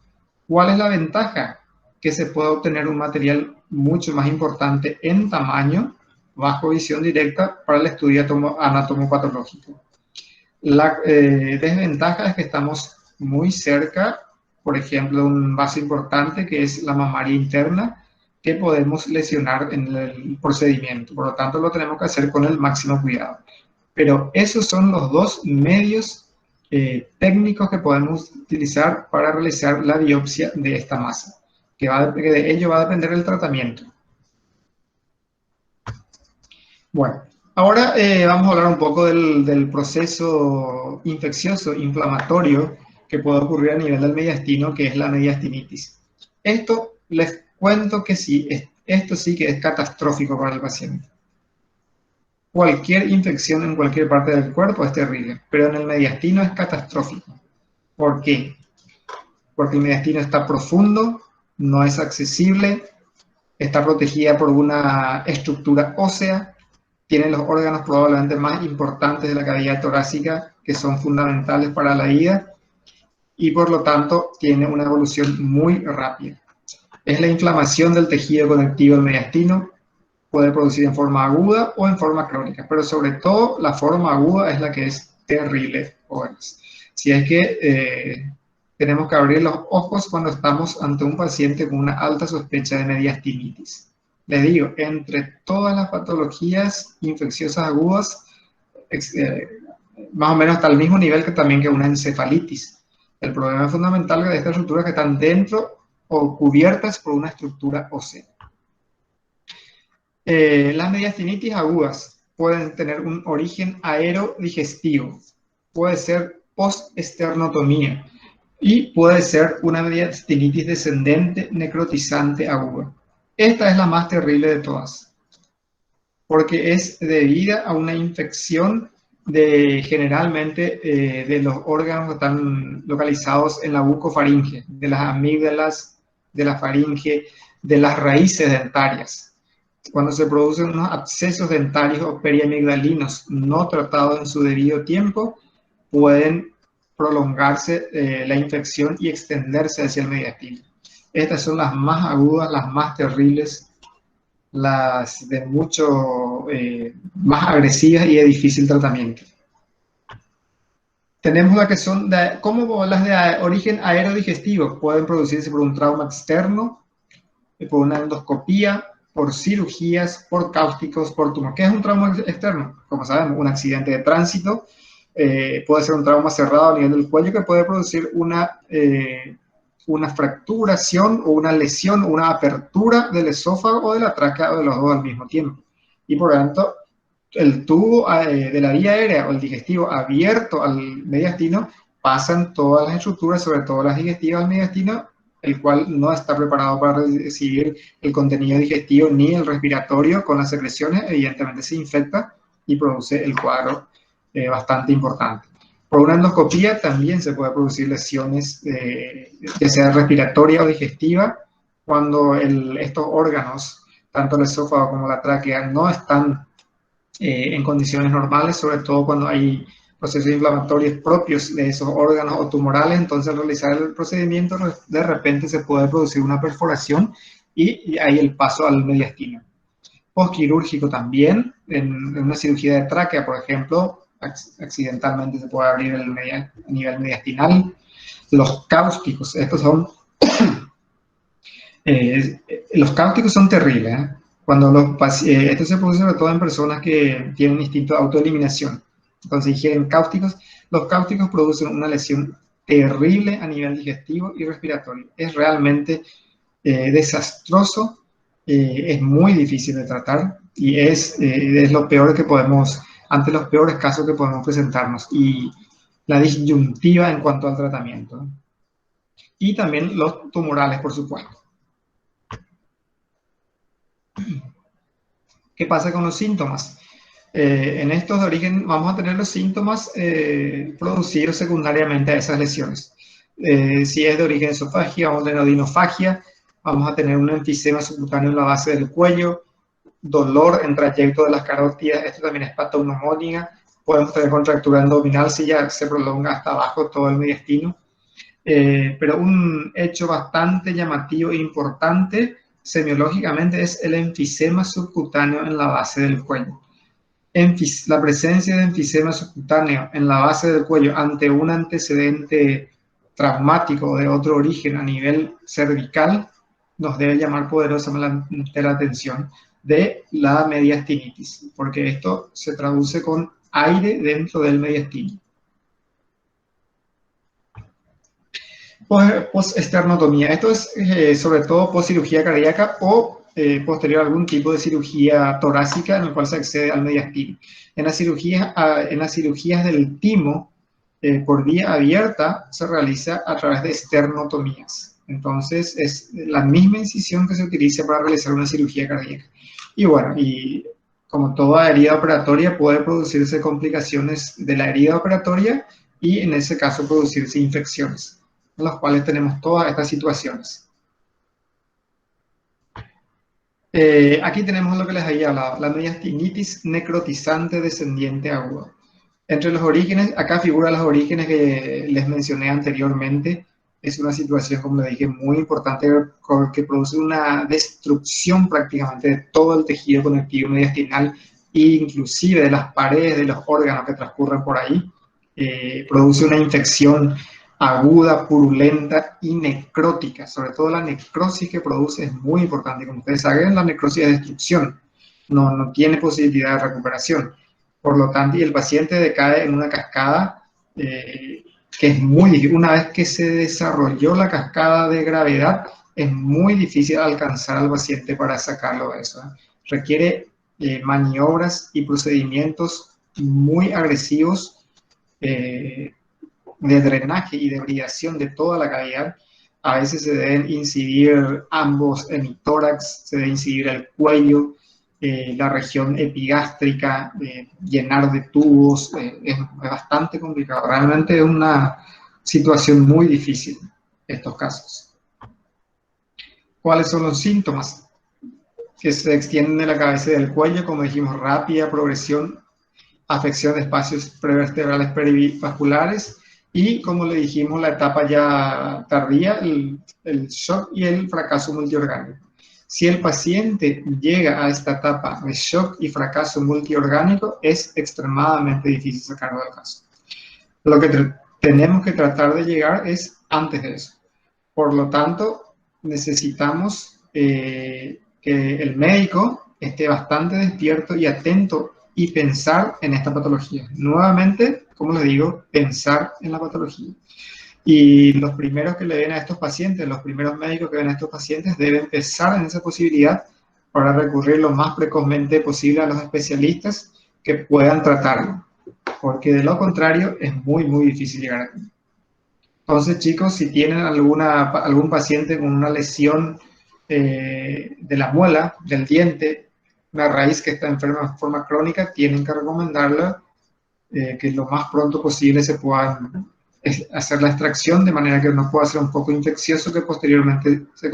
¿Cuál es la ventaja? Que se puede obtener un material mucho más importante en tamaño, bajo visión directa, para el estudio anatomopatológico. La desventaja es que estamos muy cerca, por ejemplo, de un vaso importante que es la mamaria interna, que podemos lesionar en el procedimiento. Por lo tanto, lo tenemos que hacer con el máximo cuidado. Pero esos son los dos medios técnicos que podemos utilizar para realizar la biopsia de esta masa, que de ello va a depender el tratamiento. Bueno, ahora vamos a hablar un poco del proceso infeccioso, inflamatorio, que puede ocurrir a nivel del mediastino, que es la mediastinitis. Esto les cuento que sí, esto sí que es catastrófico para el paciente. Cualquier infección en cualquier parte del cuerpo es terrible, pero en el mediastino es catastrófico. ¿Por qué? Porque el mediastino está profundo, no es accesible, está protegida por una estructura ósea, tiene los órganos probablemente más importantes de la cavidad torácica que son fundamentales para la vida y por lo tanto tiene una evolución muy rápida. Es la inflamación del tejido conectivo del mediastino, puede producir en forma aguda o en forma crónica, pero sobre todo la forma aguda es la que es terrible. Si es que tenemos que abrir los ojos cuando estamos ante un paciente con una alta sospecha de mediastinitis. Les digo, entre todas las patologías infecciosas agudas, más o menos hasta el mismo nivel que también que una encefalitis. El problema fundamental de estas estructuras que están dentro o cubiertas por una estructura ósea. Las mediastinitis agudas pueden tener un origen aerodigestivo, puede ser postesternotomía y puede ser una mediastinitis descendente necrotizante aguda. Esta es la más terrible de todas, porque es debida a una infección generalmente de los órganos que están localizados en la bucofaringe, de las amígdalas, de la faringe, de las raíces dentarias. Cuando se producen unos abscesos dentarios o periamigdalinos no tratados en su debido tiempo, pueden prolongarse la infección y extenderse hacia el mediastino. Estas son las más agudas, las más terribles, las de mucho más agresivas y de difícil tratamiento. Tenemos las que son, como las de origen aerodigestivo, pueden producirse por un trauma externo, por una endoscopía, por cirugías, por cáusticos, por tumor. ¿Qué es un trauma externo? Como sabemos, un accidente de tránsito, puede ser un trauma cerrado a nivel del cuello que puede producir una fracturación o una lesión o una apertura del esófago o de la tráquea o de los dos al mismo tiempo. Y por lo tanto, el tubo de la vía aérea o el digestivo abierto al mediastino, pasan todas las estructuras, sobre todo las digestivas al mediastino, el cual no está preparado para recibir el contenido digestivo ni el respiratorio con las secreciones, evidentemente se infecta y produce el cuadro bastante importante. Por una endoscopía también se puede producir lesiones, ya sea respiratoria o digestiva, cuando estos órganos, tanto el esófago como la tráquea, no están en condiciones normales, sobre todo cuando hay procesos inflamatorios propios de esos órganos o tumorales. Entonces, al realizar el procedimiento, de repente se puede producir una perforación y ahí el paso al mediastino. Postquirúrgico también, en una cirugía de tráquea, por ejemplo, accidentalmente se puede abrir a nivel mediastinal. Los cáusticos, estos son los cáusticos son terribles, ¿eh? Cuando esto se produce sobre todo en personas que tienen instinto de autoeliminación. Entonces ingieren cáusticos. Los cáusticos producen una lesión terrible a nivel digestivo y respiratorio. Es realmente desastroso, es muy difícil de tratar y es lo peor que podemos, ante los peores casos que podemos presentarnos. Y la disyuntiva en cuanto al tratamiento. Y también los tumorales, por supuesto. ¿Qué pasa con los síntomas? En estos de origen vamos a tener los síntomas producidos secundariamente a esas lesiones. Si es de origen esofágica, vamos a tener odinofagia, vamos a tener un enfisema subcutáneo en la base del cuello, dolor en trayecto de las carótidas, esto también es patognomónica, podemos tener contractura abdominal si ya se prolonga hasta abajo todo el mediastino. Pero un hecho bastante llamativo e importante semiológicamente es el enfisema subcutáneo en la base del cuello. La presencia de enfisema subcutáneo en la base del cuello ante un antecedente traumático de otro origen a nivel cervical nos debe llamar poderosamente la atención de la mediastinitis, porque esto se traduce con aire dentro del mediastino. Postesternotomía. Esto es sobre todo postcirugía cardíaca o posterior a algún tipo de cirugía torácica en el cual se accede al mediastino. En las cirugías del timo por vía abierta se realiza a través de esternotomías. Entonces es la misma incisión que se utiliza para realizar una cirugía cardíaca. Y bueno, y como toda herida operatoria puede producirse complicaciones de la herida operatoria y en ese caso producirse infecciones, en los cuales tenemos todas estas situaciones. Aquí tenemos lo que les había hablado, la mediastinitis necrotizante descendiente aguda. Entre los orígenes, acá figuran los orígenes que les mencioné anteriormente. Es una situación, como les dije, muy importante que produce una destrucción prácticamente de todo el tejido conectivo mediastinal e inclusive de las paredes de los órganos que transcurren por ahí. Produce una infección aguda, purulenta y necrótica. Sobre todo la necrosis que produce es muy importante. Como ustedes saben, la necrosis es destrucción, no tiene posibilidad de recuperación. Por lo tanto, y el paciente decae en una cascada que es muy difícil. Una vez que se desarrolló la cascada de gravedad, es muy difícil alcanzar al paciente para sacarlo de eso. requiere maniobras y procedimientos muy agresivos de drenaje y de bridación de toda la cavidad. A veces se deben incidir ambos en el tórax, se debe incidir el cuello, la región epigástrica, llenar de tubos, es bastante complicado. Realmente es una situación muy difícil estos casos. ¿Cuáles son los síntomas? Que se extienden de la cabeza y del cuello, como dijimos, rápida progresión, afección de espacios prevertebrales perivasculares y, como le dijimos, la etapa ya tardía, el shock y el fracaso multiorgánico. Si el paciente llega a esta etapa de shock y fracaso multiorgánico, es extremadamente difícil sacarlo del caso. Lo que tenemos que tratar de llegar es antes de eso. Por lo tanto, necesitamos que el médico esté bastante despierto y atento y pensar en esta patología. Nuevamente, como les digo, pensar en la patología. Y los primeros que le ven a estos pacientes, los primeros médicos que ven a estos pacientes deben pensar en esa posibilidad para recurrir lo más precozmente posible a los especialistas que puedan tratarlo, porque de lo contrario es muy, muy difícil llegar aquí. Entonces, chicos, si tienen algún paciente con una lesión de la muela, del diente, una raíz que está enferma de forma crónica, tienen que recomendarle que lo más pronto posible se puedan hacer la extracción de manera que no pueda ser un poco infeccioso que posteriormente se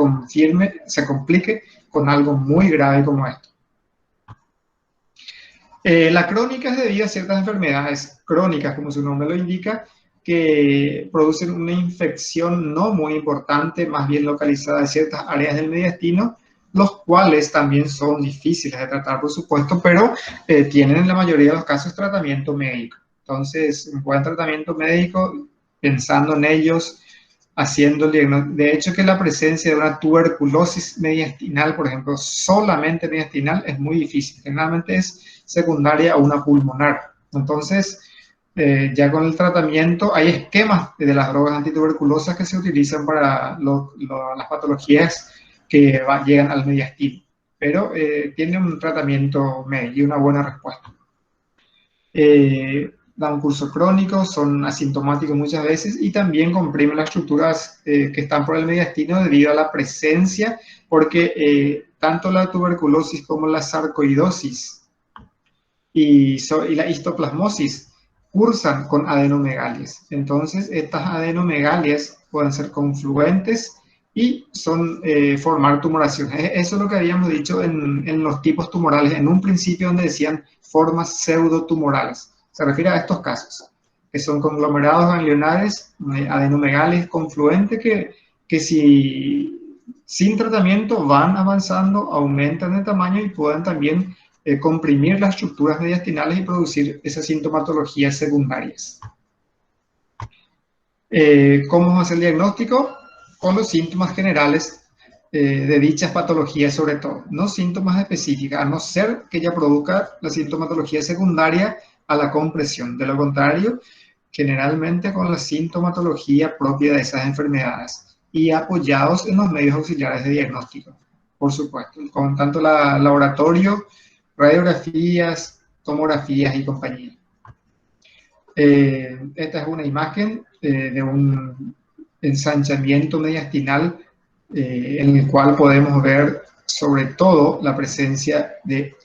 complique con algo muy grave como esto. La crónica es debido a ciertas enfermedades crónicas, como su nombre lo indica, que producen una infección no muy importante, más bien localizada en ciertas áreas del mediastino, los cuales también son difíciles de tratar, por supuesto, pero tienen en la mayoría de los casos tratamiento médico. Entonces, un buen tratamiento médico, pensando en ellos, haciendo el diagnóstico. De hecho, que la presencia de una tuberculosis mediastinal, por ejemplo, solamente mediastinal, es muy difícil. Generalmente es secundaria a una pulmonar. Entonces, ya con el tratamiento, hay esquemas de las drogas antituberculosas que se utilizan para las patologías que llegan al mediastino, pero tiene un tratamiento médico y una buena respuesta. Da un curso crónico, son asintomáticos muchas veces y también comprimen las estructuras que están por el mediastino debido a la presencia, porque tanto la tuberculosis como la sarcoidosis y la histoplasmosis cursan con adenomegalias. Entonces, estas adenomegalias pueden ser confluentes y formar tumoraciones. Eso es lo que habíamos dicho en los tipos tumorales, en un principio donde decían formas pseudotumorales. Se refiere a estos casos, que son conglomerados ganglionares, adenomegales confluentes, que si sin tratamiento van avanzando, aumentan de tamaño y pueden también comprimir las estructuras mediastinales y producir esas sintomatologías secundarias. ¿Cómo hacer el diagnóstico? Con los síntomas generales de dichas patologías sobre todo, no síntomas específicos, a no ser que ella produzca la sintomatología secundaria a la compresión. De lo contrario, generalmente con la sintomatología propia de esas enfermedades y apoyados en los medios auxiliares de diagnóstico, por supuesto, con tanto laboratorio, radiografías, tomografías y compañía. Esta es una imagen de un ensanchamiento mediastinal en el cual podemos ver sobre todo la presencia de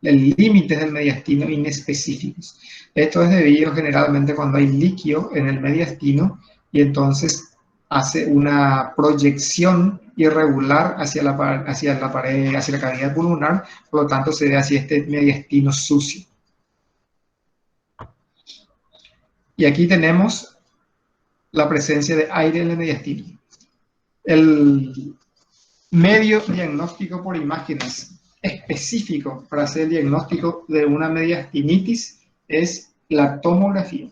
límites del mediastino inespecíficos. Esto es debido generalmente cuando hay líquido en el mediastino y entonces hace una proyección irregular hacia la pared, hacia la cavidad pulmonar, por lo tanto se ve así este mediastino sucio. Y aquí tenemos la presencia de aire en el mediastino. El medio diagnóstico por imágenes específico para hacer el diagnóstico de una mediastinitis es la tomografía.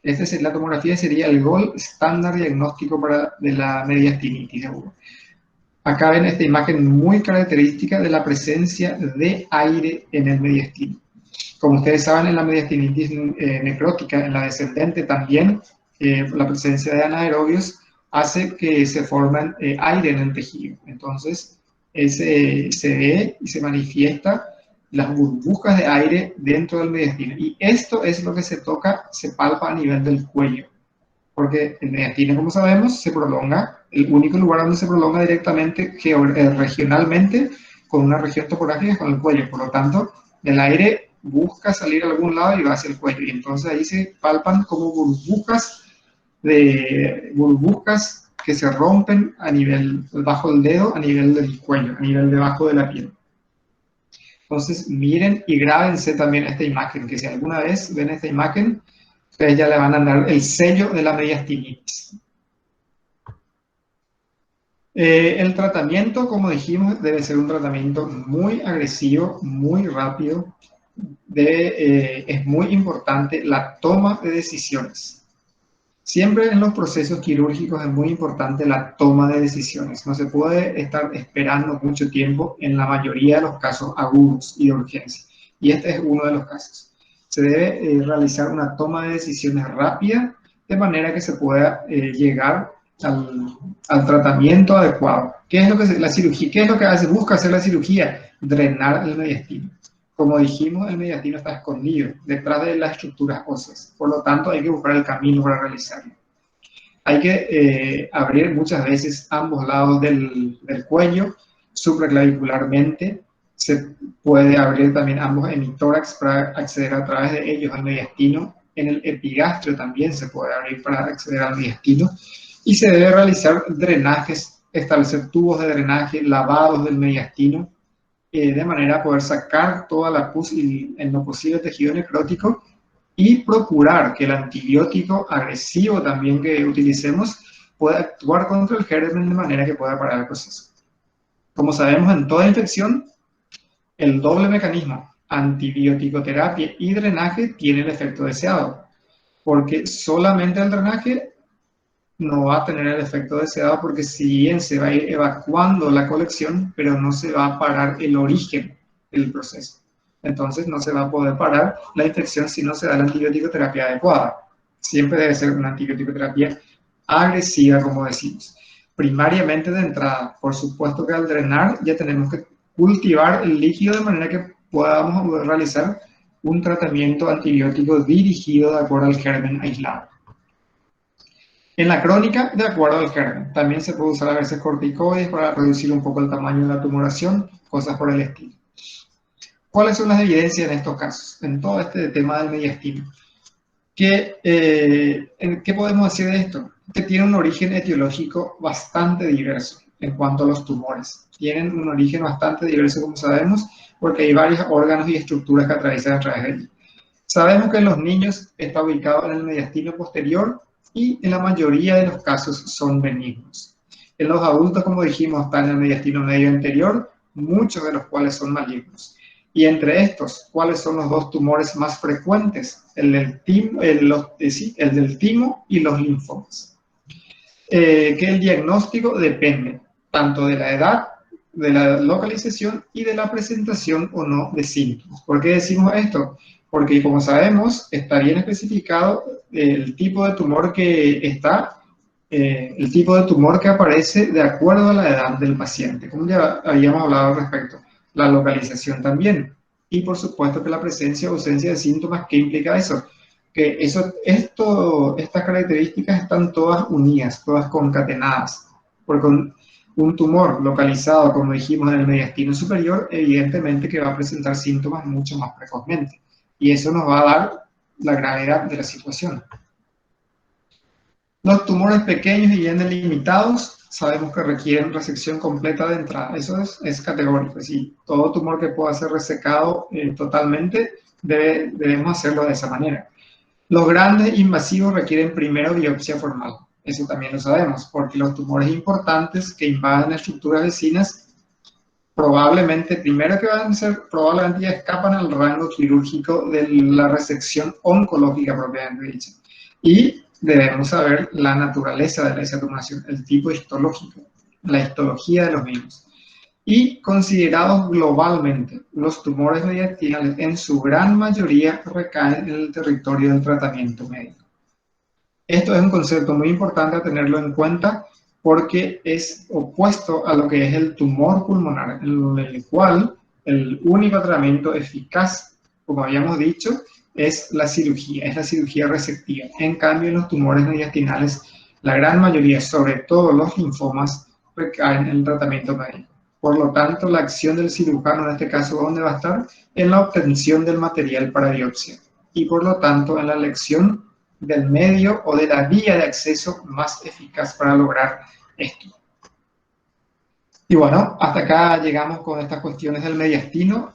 La tomografía sería el gold estándar diagnóstico de la mediastinitis. Acá ven esta imagen muy característica de la presencia de aire en el mediastino. Como ustedes saben, en la mediastinitis necrótica, en la descendente también, la presencia de anaerobios hace que se formen aire en el tejido. Entonces, se ve y se manifiesta las burbujas de aire dentro del mediastino. Y esto es lo que se toca, se palpa a nivel del cuello. Porque el mediastino, como sabemos, se prolonga, el único lugar donde se prolonga directamente regionalmente con una región topográfica es con el cuello. Por lo tanto, el aire busca salir a algún lado y va hacia el cuello. Y entonces ahí se palpan como burbujas que se rompen a nivel bajo el dedo, a nivel del cuello, a nivel debajo de la piel. Entonces, miren y grábense también esta imagen, que si alguna vez ven esta imagen, ustedes ya le van a dar el sello de la mediastinitis. El tratamiento, como dijimos, debe ser un tratamiento muy agresivo, muy rápido. Es muy importante la toma de decisiones. Siempre en los procesos quirúrgicos es muy importante la toma de decisiones. No se puede estar esperando mucho tiempo en la mayoría de los casos agudos y de urgencia. Y este es uno de los casos. Se debe realizar una toma de decisiones rápida de manera que se pueda llegar al tratamiento adecuado. ¿Qué es lo que la cirugía? ¿Qué es lo que hace? Busca hacer la cirugía, drenar el mediastino. Como dijimos, el mediastino está escondido detrás de las estructuras óseas. Por lo tanto, hay que buscar el camino para realizarlo. Hay que abrir muchas veces ambos lados del cuello, supraclavicularmente. Se puede abrir también ambos hemitórax para acceder a través de ellos al mediastino. En el epigastrio también se puede abrir para acceder al mediastino. Y se debe realizar drenajes, establecer tubos de drenaje, lavados del mediastino, de manera a poder sacar toda la pus y en lo posible tejido necrótico y procurar que el antibiótico agresivo también que utilicemos pueda actuar contra el germen de manera que pueda parar el proceso. Como sabemos, en toda infección, el doble mecanismo, antibiótico-terapia y drenaje, tiene el efecto deseado, porque solamente el drenaje no va a tener el efecto deseado, porque si bien se va a ir evacuando la colección, pero no se va a parar el origen del proceso. Entonces no se va a poder parar la infección si no se da la antibiótico-terapia adecuada. Siempre debe ser una antibiótico-terapia agresiva, como decimos. Primariamente de entrada, por supuesto que al drenar ya tenemos que cultivar el líquido de manera que podamos realizar un tratamiento antibiótico dirigido de acuerdo al germen aislado. En la crónica, de acuerdo al germen, también se puede usar a veces corticoides para reducir un poco el tamaño de la tumoración, cosas por el estilo. ¿Cuáles son las evidencias en estos casos, en todo este tema del mediastino? ¿Qué podemos decir de esto? Que tiene un origen etiológico bastante diverso en cuanto a los tumores. Tienen un origen bastante diverso, como sabemos, porque hay varios órganos y estructuras que atraviesan a través de él. Sabemos que en los niños está ubicado en el mediastino posterior, y en la mayoría de los casos son benignos. En los adultos, como dijimos, está en el mediastino medio anterior, muchos de los cuales son malignos. Y entre estos, ¿cuáles son los dos tumores más frecuentes? El del timo y los linfomas. Que el diagnóstico depende tanto de la edad, de la localización y de la presentación o no de síntomas. ¿Por qué decimos esto? Porque, como sabemos, está bien especificado el tipo de tumor que está, el tipo de tumor que aparece de acuerdo a la edad del paciente, como ya habíamos hablado al respecto. La localización también. Y, por supuesto, que la presencia o ausencia de síntomas. ¿Qué implica eso? Que estas características están todas unidas, todas concatenadas. Porque un tumor localizado, como dijimos, en el mediastino superior, evidentemente que va a presentar síntomas mucho más precozmente. Y eso nos va a dar la gravedad de la situación. Los tumores pequeños y bien delimitados, sabemos que requieren resección completa de entrada. Eso es categórico. Es decir, todo tumor que pueda ser resecado totalmente, debemos hacerlo de esa manera. Los grandes invasivos requieren primero biopsia formal. Eso también lo sabemos, porque los tumores importantes que invaden estructuras vecinas probablemente, primero que van a ser, probablemente ya escapan al rango quirúrgico de la resección oncológica propiamente dicha. Y debemos saber la naturaleza de esa tumoración, el tipo histológico, la histología de los mismos. Y considerados globalmente, los tumores mediastinales en su gran mayoría recaen en el territorio del tratamiento médico. Esto es un concepto muy importante a tenerlo en cuenta, porque es opuesto a lo que es el tumor pulmonar, en el cual el único tratamiento eficaz, como habíamos dicho, es la cirugía resectiva. En cambio, en los tumores mediastinales, la gran mayoría, sobre todo los linfomas, recaen en el tratamiento médico. Por lo tanto, la acción del cirujano en este caso, ¿dónde va a estar? En la obtención del material para biopsia y por lo tanto en la elección del medio o de la vía de acceso más eficaz para lograr esto. Y bueno, hasta acá llegamos con estas cuestiones del mediastino.